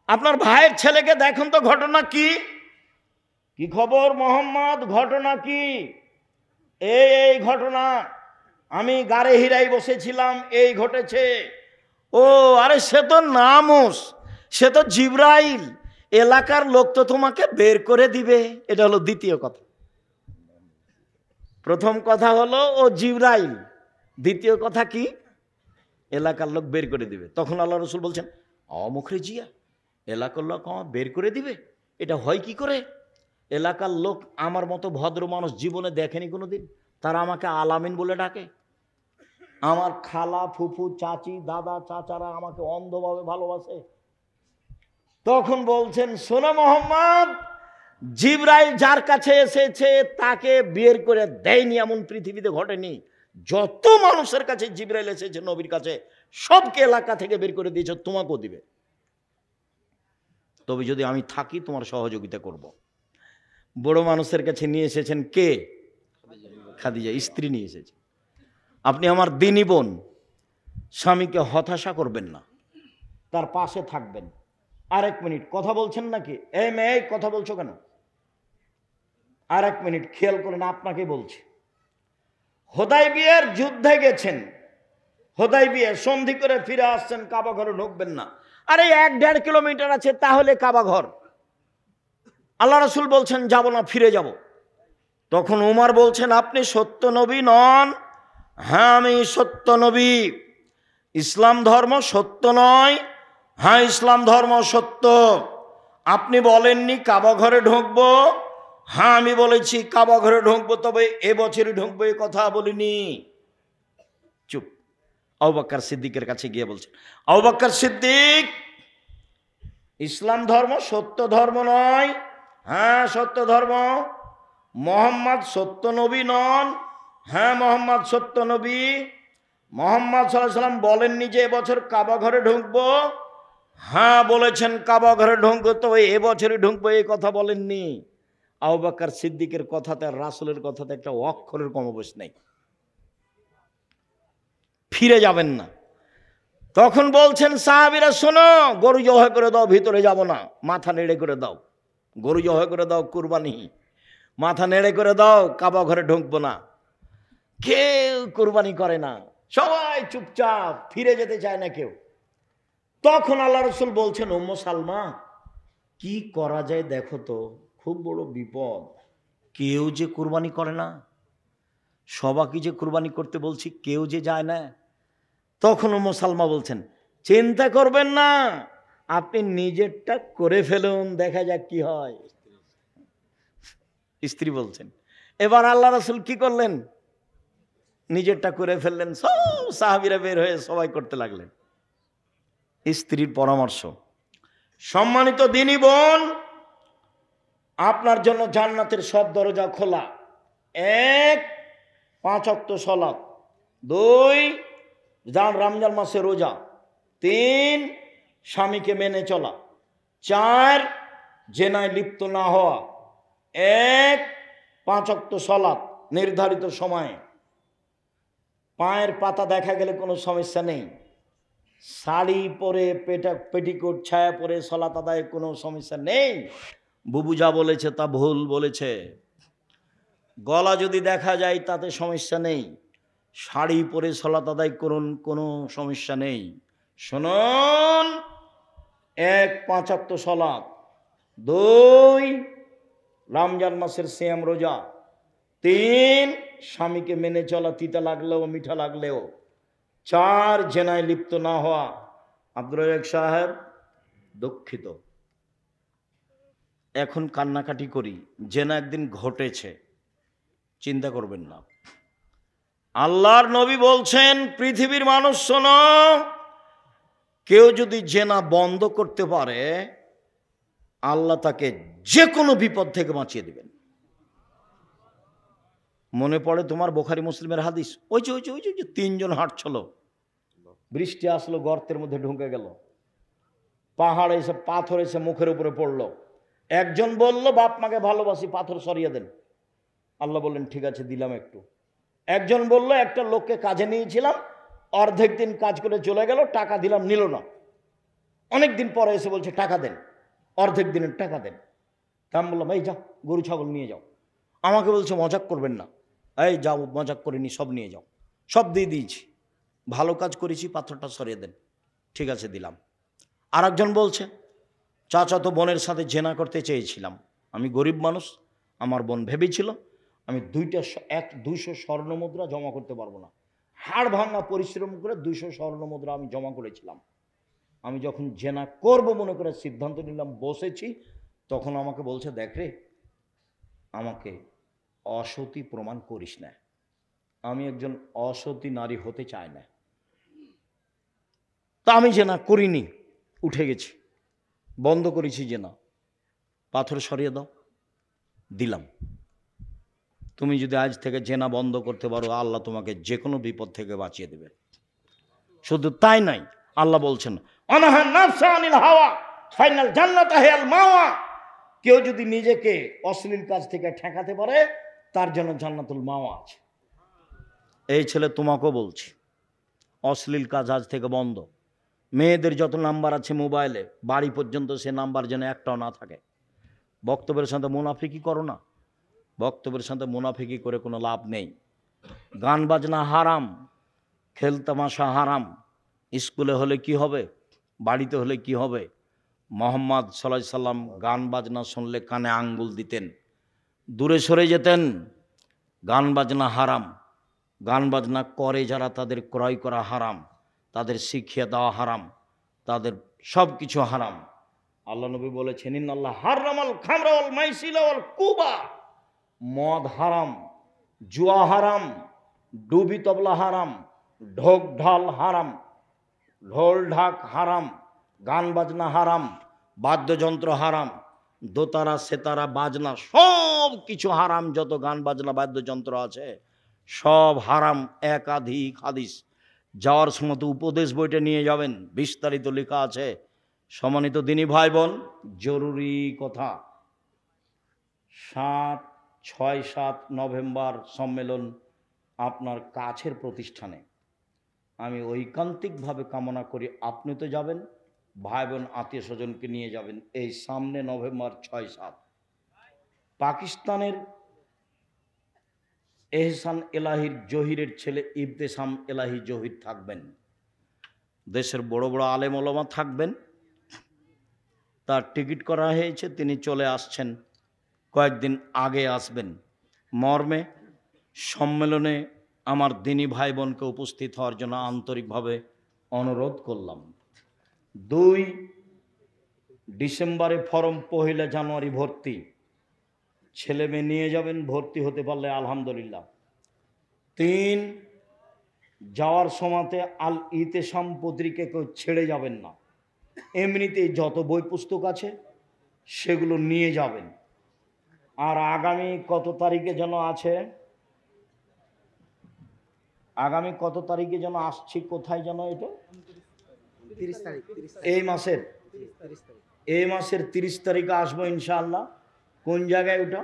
আপনার ভাইয়ের ছেলেকে দেখুন তো, ঘটনা কি, কি খবর মোহাম্মদ, ঘটনা কি? এই ঘটনা, আমি গাড়ে হিরাই বসেছিলাম, এই ঘটেছে। ও আরে সে তো নামুস, সে তো জিবরাইল, এলাকার লোক তো তোমাকে বের করে দিবে। এটা হলো দ্বিতীয় কথা। প্রথম কথা হলো ও জিবরাইল, দ্বিতীয় কথা কি? এলাকার লোক বের করে দিবে। তখন আল্লাহ রসুল বলছেন, অমুখরে জিয়া, এলাকার লোক আমার বের করে দিবে, এটা হয় কি করে? এলাকার লোক আমার মতো ভদ্র মানুষ জীবনে দেখেনি কোনোদিন, তারা আমাকে আলামিন বলে ডাকে। আমার খালা, ফুফু, চাচি, দাদা, চাচারা আমাকে অন্ধভাবে ভালোবাসে। তখন বলছেন, শোনো মোহাম্মদ, জিবরাইল যার কাছে এসেছে তাকে বের করে দেয়নি এমন পৃথিবীতে ঘটেনি। যত মানুষের কাছে জিবরাইল এসেছে নবীর কাছে, সবকে এলাকা থেকে বের করে দিয়েছে, তোমাকেও দিবে। তবে যদি আমি থাকি তোমার সহযোগিতা করব। বড় মানুষের কাছে নিয়ে এসেছেন কে? খাদিজা স্ত্রী নিয়ে এসেছে। আপনি আমার দিনী বোন, স্বামীকে হতাশা করবেন না, তার পাশে থাকবেন। আর 1 মিনিট কথা বলছেন নাকি? এই মেয়ে কথা বলছো কেন? আর 1 মিনিট খেয়াল করেন, আপনাকে বলছি। হুদায়বিয়ার যুদ্ধে গেছেন, হুদায়বিয়া সন্ধি করে ফিরে আসছেন, কাবা ঘরে ঢুকবেন না। আরে 1-1.5 কিলোমিটার আছে, তাহলে কাবা ঘর। আল্লাহ রাসূল বলছেন যাব না, ফিরে যাব। তখন উমর বলছেন, আপনি সত্য নবী নন? হ্যাঁ আমি সত্য নবী। ইসলাম ধর্ম সত্য নয়? হ্যাঁ ইসলাম ধর্ম সত্য। আপনি বলেননি কাবা ঘরে ঢুকবো? হ্যাঁ আমি বলেছি কাবা ঘরে ঢুকবো, তবে এবছরই ঢুকবো, এ কথা বলিনি। চুপ। আবু বকর সিদ্দিকের কাছে গিয়ে বলছেন, আবু বকর সিদ্দিক, ইসলাম ধর্ম সত্য ধর্ম নয়? হ্যাঁ সত্য ধর্ম। মোহাম্মদ সত্য নবী নন? হ্যাঁ মোহাম্মদ সত্য নবী। মোহাম্মদ সাল্লাল্লাহু আলাইহি ওয়াসাল্লাম বলেননি যে এবছর কাবা ঘরে ঢুকবো? হ্যাঁ বলেছেন কাবা ঘরে ঢুকবো, তো এবছরই ঢুকবো, এই কথা বলেননি। আবু বকর সিদ্দিকের কথাতে আর রাসূলের কথাতে একটা অক্ষরের কমবেশ নেই। ফিরে যাবেন না। তখন বলছেন সাহাবীরা, শোনো, গরু জবাই করে দাও, ভিতরে যাব না, মাথা নেড়ে করে দাও, গরু জবাই করে দাও, কুরবানি। মাথা নেড়ে করে দাও, কাবা ঘরে ঢুকবো না। কেউ কুরবানি করে না, সবাই চুপচাপ, ফিরে যেতে চায় না কেউ। তখন আল্লাহ রসুল বলছেন, উম্মে সালমা কি করা যায় দেখো তো, খুব বড় বিপদ, কেউ যে কুরবানি করে না, সবাইকে যে কুরবানি করতে বলছি কেউ যে যায় না। তখন উম্মে সালমা বলছেন, চিন্তা করবেন না, আপনি নিজেরটা করে ফেলুন, দেখা যাক কি হয়। স্ত্রী বলছেন। এবার আল্লাহ রাসূল কি করলেন? নিজেরটা করে ফেললেন। সব সাহাবীরা বের হয়ে সবাই করতে লাগলেন। স্ত্রীর পরামর্শ। সম্মানিত দিনী বোন, আপনার জন্য জান্নাতের সব দরজা খোলা। 1, 5 ওয়াক্ত সালাত, 2, রমজান মাসে রোজা, 3, স্বামীকে মেনে চলা, 4, জেনায় লিপ্ত না হওয়া, 1, 5 ওয়াক্ত সালাত নির্ধারিত সময়ে, পায়ের পাতা দেখা গেলে কোনো সমস্যা নেই, শাড়ি পরে পেটিকোট ছায়া পরে সালাত আদায়ে কোনো সমস্যা নেই। বুবু যা বলেছে তা ভুল বলেছে। গলা যদি দেখা যায় তাতে সমস্যা নেই, শাড়ি পরে সালাত আদায় করুন, কোনো সমস্যা নেই। শুনুন, 1, 5 ওয়াক্ত সালাত, 2, রমজান মাসের সিয়াম রোজা, 3, স্বামীকে মেনে চলা, তিতা লাগলেও মিঠা লাগলেও, 4, জেনায় লিপ্ত না হওয়া। আব্দুর রাজ্জাক সাহেব, দুঃখিত, এখন কান্নাকাটি করি, জেনা একদিন ঘটেছে, চিন্তা করবেন না। আল্লাহর নবী বলছেন, পৃথিবীর মানুষ শোনো, কেউ যদি জেনা বন্ধ করতে পারে আল্লাহ তাকে যে কোনো বিপদ থেকে বাঁচিয়ে দিবেন। মনে পড়ে তোমার বুখারী মুসলিমের হাদিস, ওই যে 3 জন হাঁটছিল, বৃষ্টি আসলো, গর্তের মধ্যে ঢুকে গেল, পাহাড় এসে পাথর এসে মুখের উপরে পড়লো। একজন বলল, বাপ মাকে ভালোবাসি, পাথর সরিয়ে দেন। আল্লাহ বললেন, ঠিক আছে দিলাম একটু। একজন বলল, একটা লোককে কাজে নিয়েছিলাম, অর্ধেক দিন কাজ করে চলে গেল, টাকা দিলাম, নিল না। অনেক দিন পরে এসে বলছে টাকা দেন, অর্ধেক দিনের টাকা দেন। তা আমি বললাম, এই যাও গরু ছাগল নিয়ে যাও। আমাকে বলছে মজাক করবেন না, এই যাও, মজাক করিনি, সব নিয়ে যাও, সব দিয়ে দিয়েছি, ভালো কাজ করেছি, পাথরটা সরিয়ে দেন। ঠিক আছে দিলাম। আর একজন বলছে, চাচাতো বোনের সাথে জেনা করতে চেয়েছিলাম, আমি গরিব মানুষ, আমার বোন ভেবেছিল আমি 200 স্বর্ণ মুদ্রা জমা করতে পারবো না, হাড় ভাঙা পরিশ্রম করে 200 স্বর্ণ মুদ্রা আমি জমা করেছিলাম। আমি যখন জেনা করব মনে করে সিদ্ধান্ত নিলাম, বসেছি, তখন আমাকে বলছে, দেখ রে, আমাকে অসতী প্রমাণ করিস না, আমি একজন অসতী নারী হতে চাই না। তা আমি জেনা করিনি, উঠে গেছি, বন্ধ করেছি জেনা, পাথর সরিয়ে দাও, দিলাম। তুমি যদি আজ থেকে জেনা বন্ধ করতে পারো, আল্লাহ তোমাকে যে কোনো বিপদ থেকে বাঁচিয়ে দেবে। শুধু তাই নাই, আল্লাহ বলছেন, অনাহা নাফসা আনিল হাওয়া ফাইনাল জান্নাত হিয়াল মাওয়া। কেউ যদি নিজেকে অশ্লীল কাজ থেকে ঠেকাতে পারে, তার জন্য জান্নাতুল মাওয়া আছে। এই ছেলে তোমাকেও বলছি, অশ্লীল কাজ আজ থেকে বন্ধ। মেয়েদের যত নাম্বার আছে মোবাইলে, বাড়ি পর্যন্ত সে নাম্বার যেন একটাও না থাকে। বক্তব্যের সাথে মুনাফিকি করো না, বক্তব্যের সাথে মুনাফিকি করে কোনো লাভ নেই। গান বাজনা হারাম, খেলতামাশা হারাম। স্কুলে হলে কি হবে, বাড়িতে হলে কি হবে? মুহাম্মদ সাল্লাল্লাহু আলাইহি সাল্লাম গান বাজনা শুনলে কানে আঙ্গুল দিতেন, দূরে সরে যেতেন। গান বাজনা হারাম, গান বাজনা করে যারা তাদের ক্রয় করা হারাম, তাদের শিখিয়ে দেওয়া হারাম, তাদের সব কিছু হারাম। আল্লাহ নবী বলেছেন, ইন্নাল্লাহ হারামাল খামরা ওয়াল মাইসিরা ওয়াল কুবা। মদ হারাম, জুয়া হারাম, ডুবি তবলা হারাম, ঢোক ঢাল হারাম, ঢোল ঢাক হারাম, গান বাজনা হারাম, বাদ্যযন্ত্র হারাম, দোতারা সেতারা বাজনা সব কিছু হারাম। যত গান বাজনা বাদ্যযন্ত্র আছে সব হারাম। একাধিক হাদিস, যাওয়ার সময় তো উপদেশ বইটা নিয়ে যাবেন, বিস্তারিত লেখা আছে। সম্মানিত দিনী ভাই বোন, জরুরি কথা, 6-7 নভেম্বর সম্মেলন আপনার কাছের প্রতিষ্ঠানে। আমি ঐকান্তিকভাবে কামনা করি আপনি তো যাবেন, ভাই বোন আত্মীয় স্বজনকে নিয়ে যাবেন। এই সামনে নভেম্বর 6-7 পাকিস্তানের এহসান এলাহির জহিরের ছেলে ইবতেসাম এলাহি জহির থাকবেন। দেশের বড় বড় আলেম ওলামা থাকবেন। তার টিকিট করা হয়েছে, তিনি চলে আসছেন, কয়েকদিন আগে আসবেন। মর্মে সম্মেলনে আমার দিনী ভাই বোনকে উপস্থিত হওয়ার জন্য আন্তরিকভাবে অনুরোধ করলাম। 2 ডিসেম্বরে ফরম, 1 জানুয়ারি ভর্তি। ছেলে মেয়ে নিয়ে যাবেন, ভর্তি হতে পারলে আলহামদুলিল্লাহ। 3 যাওয়ার সময়তে আল ইতেসাম পত্রিকা কেউ ছেড়ে যাবেন না। এমনিতেই যত বই পুস্তক আছে সেগুলো নিয়ে যাবেন। আর আগামী কত তারিখে যেন আছে, আগামী কত তারিখে যেন আসছি, কোথায় যেন এটা, 30 তারিখ, এই মাসের 30 তারিখে আসবো ইনশাআল্লাহ। কোন জায়গায় ওটা?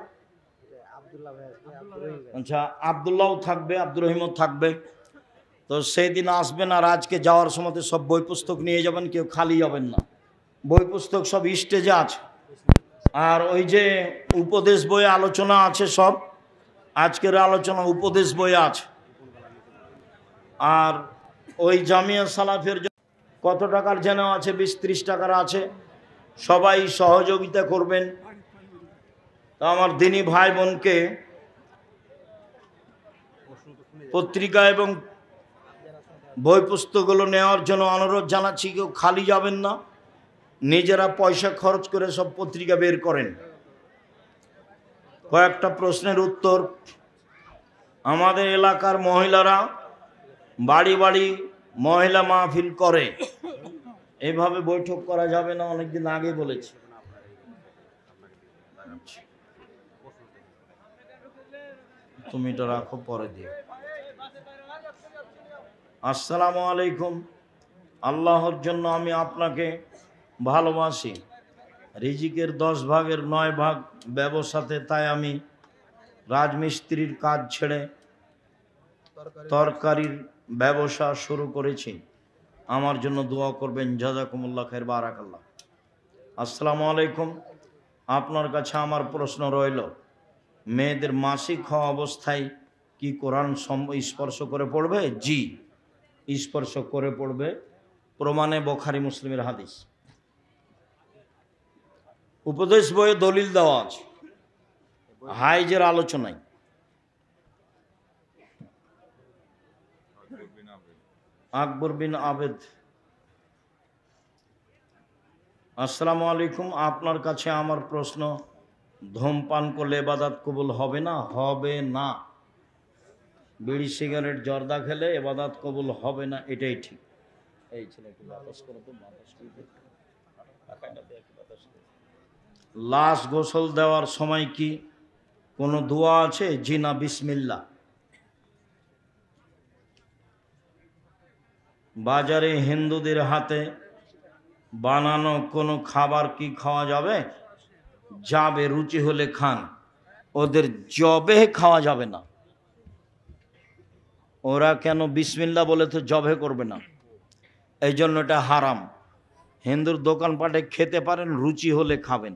আব্দুল্লাহ ভাই আসবে, আব্দুর রহিম ভাই। আচ্ছা, আব্দুল্লাহ থাকবে, আব্দুর রহিমও থাকবে। তো সেই দিন আসবেন। আর আজকে যাওয়ার সময় সব বই পুস্তক নিয়ে যাবেন, কেউ খালি যাবেন না। বই পুস্তক সব স্টেজে আছে। আর ওই যে উপদেশ বইয়ে আলোচনা আছে, সব আজকের আলোচনা উপদেশ বইয়ে আছে। আর ওই জামিয়া সালাফের কত টাকার যেন আছে, 20-30 টাকার আছে। সবাই সহযোগিতা করবেন। তা আমার দিনী ভাই বোনকে পত্রিকা এবং বই পুস্তকগুলো নেওয়ার জন্য অনুরোধ জানাচ্ছি। কেউ খালি যাবেন না, নিজেরা পয়সা খরচ করে সব পত্রিকা বের করেন। কয়েকটা প্রশ্নের উত্তর। আমাদের এলাকার মহিলারা বাড়ি বাড়ি মহিলা মাহফিল করে, এভাবে বৈঠক করা যাবে না, অনেকদিন আগে বলেছি। তুমি এটা রাখো, পরে দিও। আসসালামু আলাইকুম। আল্লাহর জন্য আমি আপনাকে ভালোবাসি। রিজিকের 10 ভাগের 9 ভাগ ব্যবসাতে, তাই আমি রাজমিস্ত্রির কাজ ছেড়ে তরকারির ব্যবসা শুরু করেছি। আমার জন্য দোয়া করবেন। জাযাকুমুল্লাহ খাইর, বারাকাল্লাহ। আসসালামু আলাইকুম। আপনার কাছে আমার প্রশ্ন রইল, মেয়েদের মাসিক হওয়া অবস্থায় কি কোরআন স্পর্শ করে পড়বে? জি, স্পর্শ করে পড়বে। প্রমাণে বুখারী মুসলিমের হাদিস। উপদেশ বইয়ে দলিল দেওয়া আছে হাইজের আলোচনায়। আকবর বিন আবেদ। আসসালামু আলাইকুম। আপনার কাছে আমার প্রশ্ন, ধূমপান করলে ইবাদত কবুল হবে না? হবে না। বিড়ি সিগারেট জর্দা খেলে ইবাদত কবুল হবে না, এটাই ঠিক। এই ছেলেকে বাতাস করো তো, বাতাস করো। লাশ গোসল দেওয়ার সময় কি কোনো দোয়া আছে? জি না, বিসমিল্লাহ। বাজারে হিন্দুদের হাতে বানানো কোনো খাবার কি খাওয়া যাবে? যাবে, রুচি হলে খান। ওদের জবে খাওয়া যাবে না। ওরা কেন বিসমিল্লাহ বলে তো জবে করবে না, এই জন্য এটা হারাম। হিন্দুর দোকানপাটে খেতে পারেন, রুচি হলে খাবেন।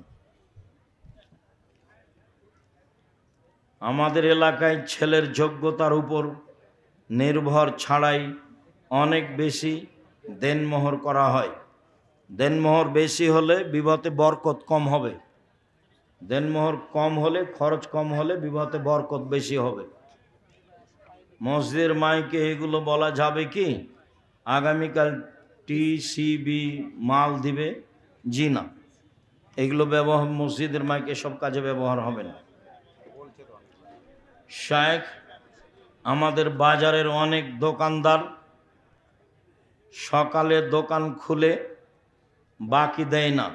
আমাদের এলাকায় ছেলের যোগ্যতার উপর নির্ভর ছাড়াই অনেক বেশি দেনমোহর করা হয়। দেনমোহর বেশি হলে বিবাহতে বরকত কম হবে। দেনমোহর কম হলে, খরচ কম হলে বিবাহতে বরকত বেশি হবে। মসজিদের মাইকে এগুলো বলা যাবে কি? আগামীকাল টিসিবি মাল দিবে? জি না, এগুলো ব্যবহার মসজিদের মাইকে সব কাজে ব্যবহার হবে না। শায়েখ, আমাদের বাজারের অনেক দোকানদার সকালে দোকান খুলে বাকি দেয় না।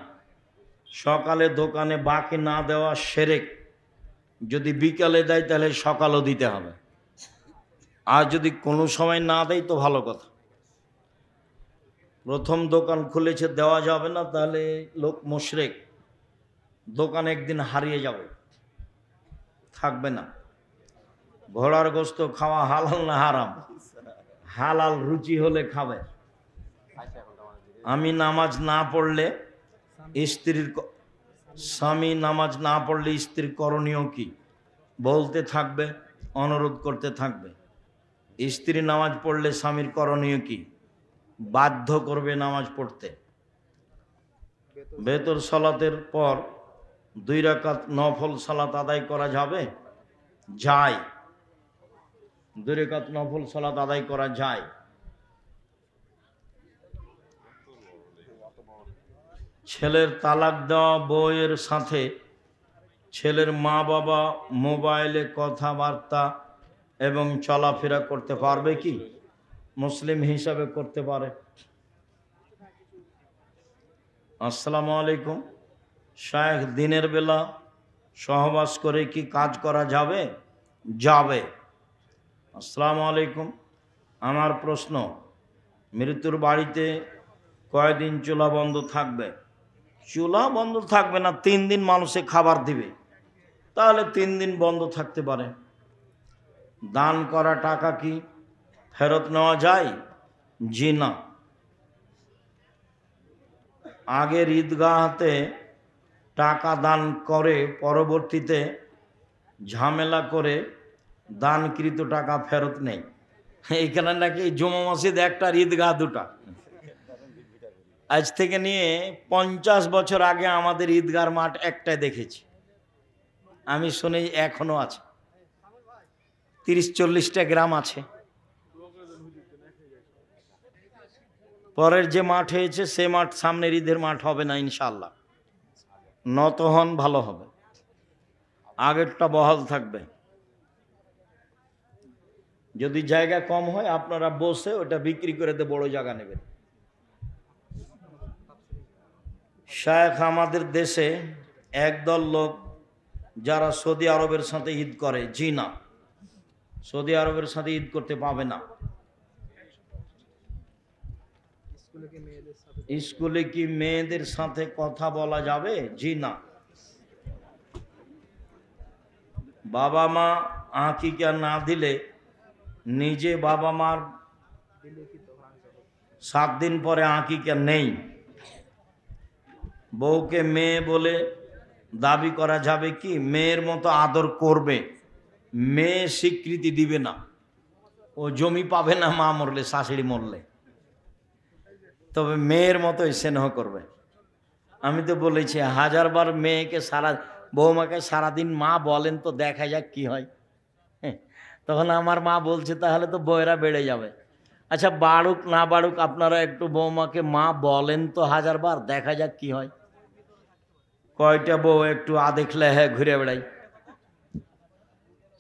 সকালে দোকানে বাকি না দেওয়া শিরক। যদি বিকালে দেয় তাহলে সকালও দিতে হবে। আর যদি কোনো সময় না দেয় তো ভালো কথা। প্রথম দোকান খুলেছে, দেওয়া যাবে না, তাহলে লোক মুশরিক। দোকান একদিন হারিয়ে যাবে, থাকবে না। ঘোড়ার গোশত খাওয়া হালাল না হারাম? হালাল, রুচি হলে খাবে। আমি নামাজ না পড়লে স্ত্রীর, স্বামী নামাজ না পড়লে স্ত্রীর করণীয় কি? বলতে থাকবে অনুরোধ করতে থাকবে। স্ত্রী নামাজ পড়লে স্বামীর করণীয় কি? বাধ্য করবে নামাজ পড়তে। বেতর সালাতের পর 2 রাকাত নফল সালাত আদায় করা যাবে? যায়। 2 রাকাত নফল সালাত আদায় করা যায়। ছেলের তালাক দেওয়া বউয়ের সাথে ছেলের মা বাবা মোবাইলে কথাবার্তা এবং চলাফেরা করতে পারবে কি? মুসলিম হিসাবে করতে পারে। আসসালামু আলাইকুম, শায়েখ দিনের বেলা সহবাস করে কি কাজ করা যাবে? যাবে। আসসালামু আলাইকুম, আমার প্রশ্ন, মৃত্যুর বাড়িতে কয়দিন চুলা বন্ধ থাকবে? চুলা বন্ধ থাকবে না, 3 দিন মানুষে খাবার দিবে, তাহলে 3 দিন বন্ধ থাকতে পারে। দান করা টাকা কি ফেরত নেওয়া যায়? জি না। আগের ঈদগাহতে টাকা দান করে পরবর্তীতে ঝামেলা করে দানকৃত টাকা ফেরত নেই। এইখানে নাকি জুমা মসজিদ একটা, ঈদগাহ 2টা। আজ থেকে নিয়ে 50 বছর আগে আমাদের ঈদগার মাঠ একটাই দেখেছি, আমি শুনি এখনো আছে। 30-40টা গ্রাম আছে। পরের যে মাঠ হয়েছে সে মাঠ সামনের ঈদের মাঠ হবে না ইনশাআল্লাহ। নত হন, ভালো হবে, আগেরটা বহাল থাকবে। যদি জায়গা কম হয় আপনারা বসে ওটা বিক্রি করে দিয়ে বড় জায়গা নেবেন। শায়েখ, আমাদের দেশে একদল লোক যারা সৌদি আরবের সাথে ঈদ করে। জি না, সৌদি আরবের সাথে ঈদ করতে পাবে না। স্কুলে কি মেয়েদের সাথে কথা বলা যাবে? জি না। বাবা মা আকিকা না দিলে নিজে বাবা মার 7 দিন পরে আকিকা নেই, বউকে মেয়ে বলে দাবি করা যাবে কি? মেয়ের মতো আদর করবে, মেয়ে স্বীকৃতি দিবে না। ও জমি পাবে না মা মরলে, শাশুড়ি মরলে, তবে মেয়ের মতোই স্নেহ করবে। আমি তো বলেছি 1000 বার মেয়েকে বৌমাকে সারাদিন মা বলেন তো দেখা যাক কি হয়। তখন আমার মা বলছে তাহলে তো বউয়েরা বেড়ে যাবে। আচ্ছা, বাড়ুক না বাড়ুক, আপনারা একটু বৌমাকে মা বলেন তো 1000 বার, দেখা যাক কি হয়। কয়টা বউ একটু দেখলে হ্যাঁ ঘুরে বেড়াই।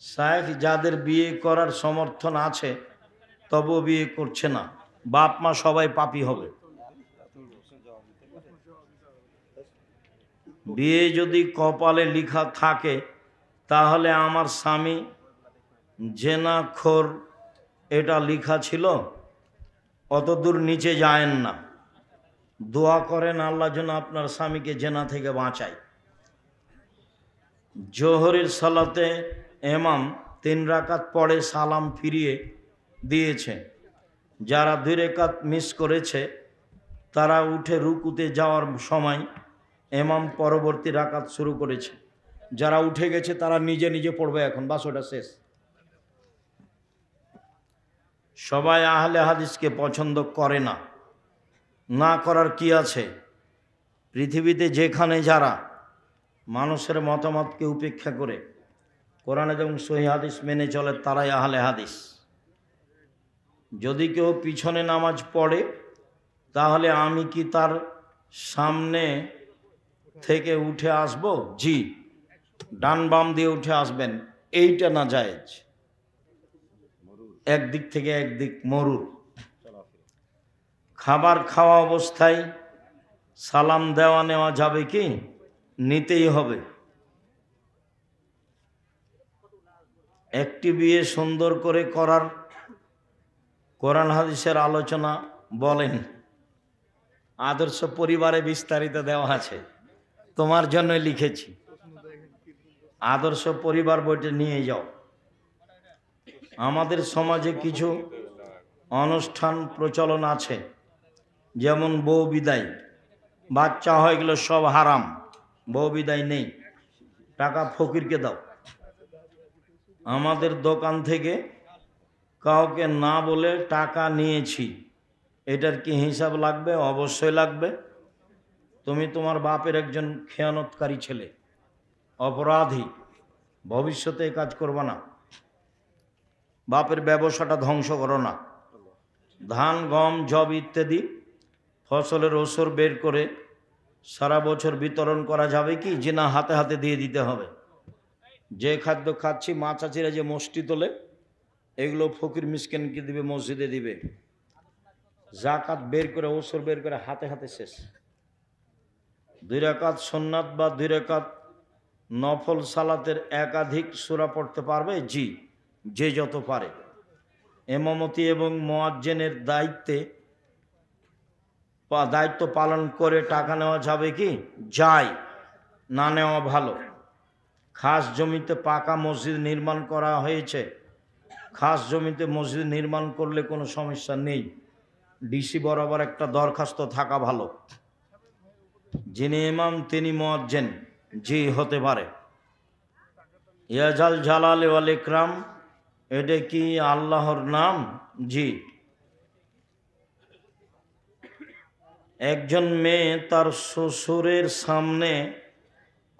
শায়েখ, যাদের বিয়ে করার সমর্থন আছে তবুও বিয়ে করছে না, বাপ মা সবাই পাপী হবে। বিয়ে যদি কপালে লেখা থাকে তাহলে আমার স্বামী জেনাখোর এটা লেখা ছিল, অত দূর নিচে যায়েন না। দোয়া করেন আল্লাহ যেন আপনার স্বামীকে জেনা থেকে বাঁচায়। জোহরের সালাতে ইমাম 3 রাকাত পড়ে সালাম ফিরিয়ে দিয়েছে। যারা 2 রাকাত মিস করেছে তারা উঠে রুকুতে যাওয়ার সময় ইমাম পরবর্তী রাকাত শুরু করেছে। যারা উঠে গেছে তারা নিজে নিজে পড়বে এখন, বাস ওটা শেষ। সবাই আহলে হাদিসকে পছন্দ করে না, না করার কি আছে? পৃথিবীতে যেখানে যারা মানুষের মতামতকে উপেক্ষা করে কোরআন এবং সহিহ হাদিস মেনে চলে তারাই আহলে হাদিস। যদি কেউ পিছনে নামাজ পড়ে তাহলে আমি কি তার সামনে থেকে উঠে আসব? জি, ডান বাম দিয়ে উঠে আসবেন, এইটা না জায়েজ। একদিক থেকে একদিক মরুর। খাবার খাওয়া অবস্থায় সালাম দেওয়া নেওয়া যাবে কি? নিতেই হবে। একটি বিয়ে সুন্দর করে করার কোরআন হাদিসের আলোচনা বলেন। আদর্শ পরিবারে বিস্তারিত দেওয়া আছে, তোমার জন্য লিখেছি। আদর্শ পরিবার বইটা নিয়ে যাও। আমাদের সমাজে কিছু অনুষ্ঠান প্রচলন আছে, যেমন বউ বিদায়। বাচ্চা হয়ে গেল সব হারাম, বউ বিদায় নেই, টাকা ফকিরকে দাও। আমাদের দোকান থেকে কাউকে না বলে টাকা নিয়েছি, এটার কি হিসাব লাগবে? অবশ্যই লাগবে। তুমি তোমার বাপের একজন খেয়ানতকারী ছেলে, অপরাধী, ভবিষ্যতে এই কাজ করবে না। বাপের ব্যবসাটা ধ্বংস করো না। ধান, গম, জব ইত্যাদি ফসলের ওসর বের করে সারা বছর বিতরণ করা যাবে কি, যে না হাতে হাতে দিয়ে দিতে হবে? যে খাদ্য খাচ্ছি, মা চাচিরা যে মসটি তোলে, এগুলো ফকির মিসকিনকে দিবে, মসজিদে দিবে। জাকাত বের করে, ওসর বের করে হাতে হাতে শেষ। 2 রাকাত সুন্নাত বা 2 রাকাত নফল সালাতের একাধিক সূরা পড়তে পারবে? জি, যে যত পারে। ইমামতি এবং মুয়াজ্জিনের দায়িত্ব পালন করে টাকা নেওয়া যাবে কি? যায়, না নেওয়া ভালো। খাস জমিতে পাকা মসজিদ নির্মাণ করা হয়েছে, খাস জমিতে মসজিদ নির্মাণ করলে কোনো সমস্যা নেই। ডিসি বরাবর একটা দরখাস্ত থাকা ভালো। যিনি ইমাম তিনি মুয়াজ্জিন? জি, হতে পারে। ইয়াজাল জালাল ওয়াল ইকরাম, এটা কি আল্লাহর নাম? জি। একজন মেয়ে তার শ্বশুরের সামনে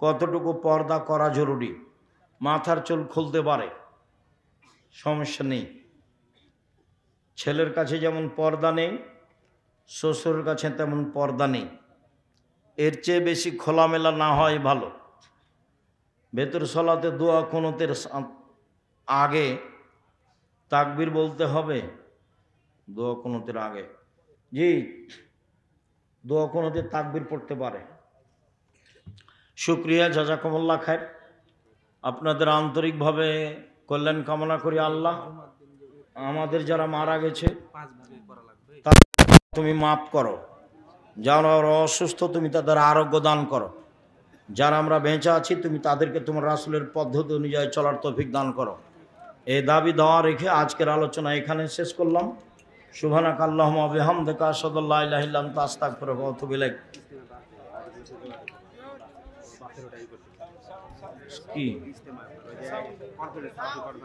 কতটুকু পর্দা করা জরুরি? মাথার চুল খুলতে পারে, সমস্যা নেই। ছেলের কাছে যেমন পর্দা নেই, শ্বশুরের কাছে তেমন পর্দা নেই। এর চেয়ে বেশি খোলামেলা না হয় ভালো। ভেতর সলাতে দোয়া কুনুতের আগে তাকবীর বলতে হবে? দোয়া কুনুতের আগে? জি, দোয়া কুনুতে তাকবীর পড়তে পারে। শুকরিয়া, জাযাকুমুল্লাহ খায়ের। আপনাদের আন্তরিকভাবে কল্যাণ কামনা করি। আল্লাহ আমাদের যারা মারা গেছে তুমি মাফ করো, যারা অসুস্থ তুমি তাদের আরোগ্য দান করো, যারা আমরা বেঁচে আছি তুমি তাদেরকে তোমার রাসূলের পদ্ধতি অনুযায়ী চলার তৌফিক দান করো। এই দাবি দেওয়া রেখে আজকের আলোচনা এখানে শেষ করলাম। সুবহানাকা আল্লাহুম্মা ওয়া বিহামদিকা আশহাদু আল্লা ইলাহা ইল্লা আনতা আস্তাগফিরুকা ওয়া আতুবু ইলাইক। কি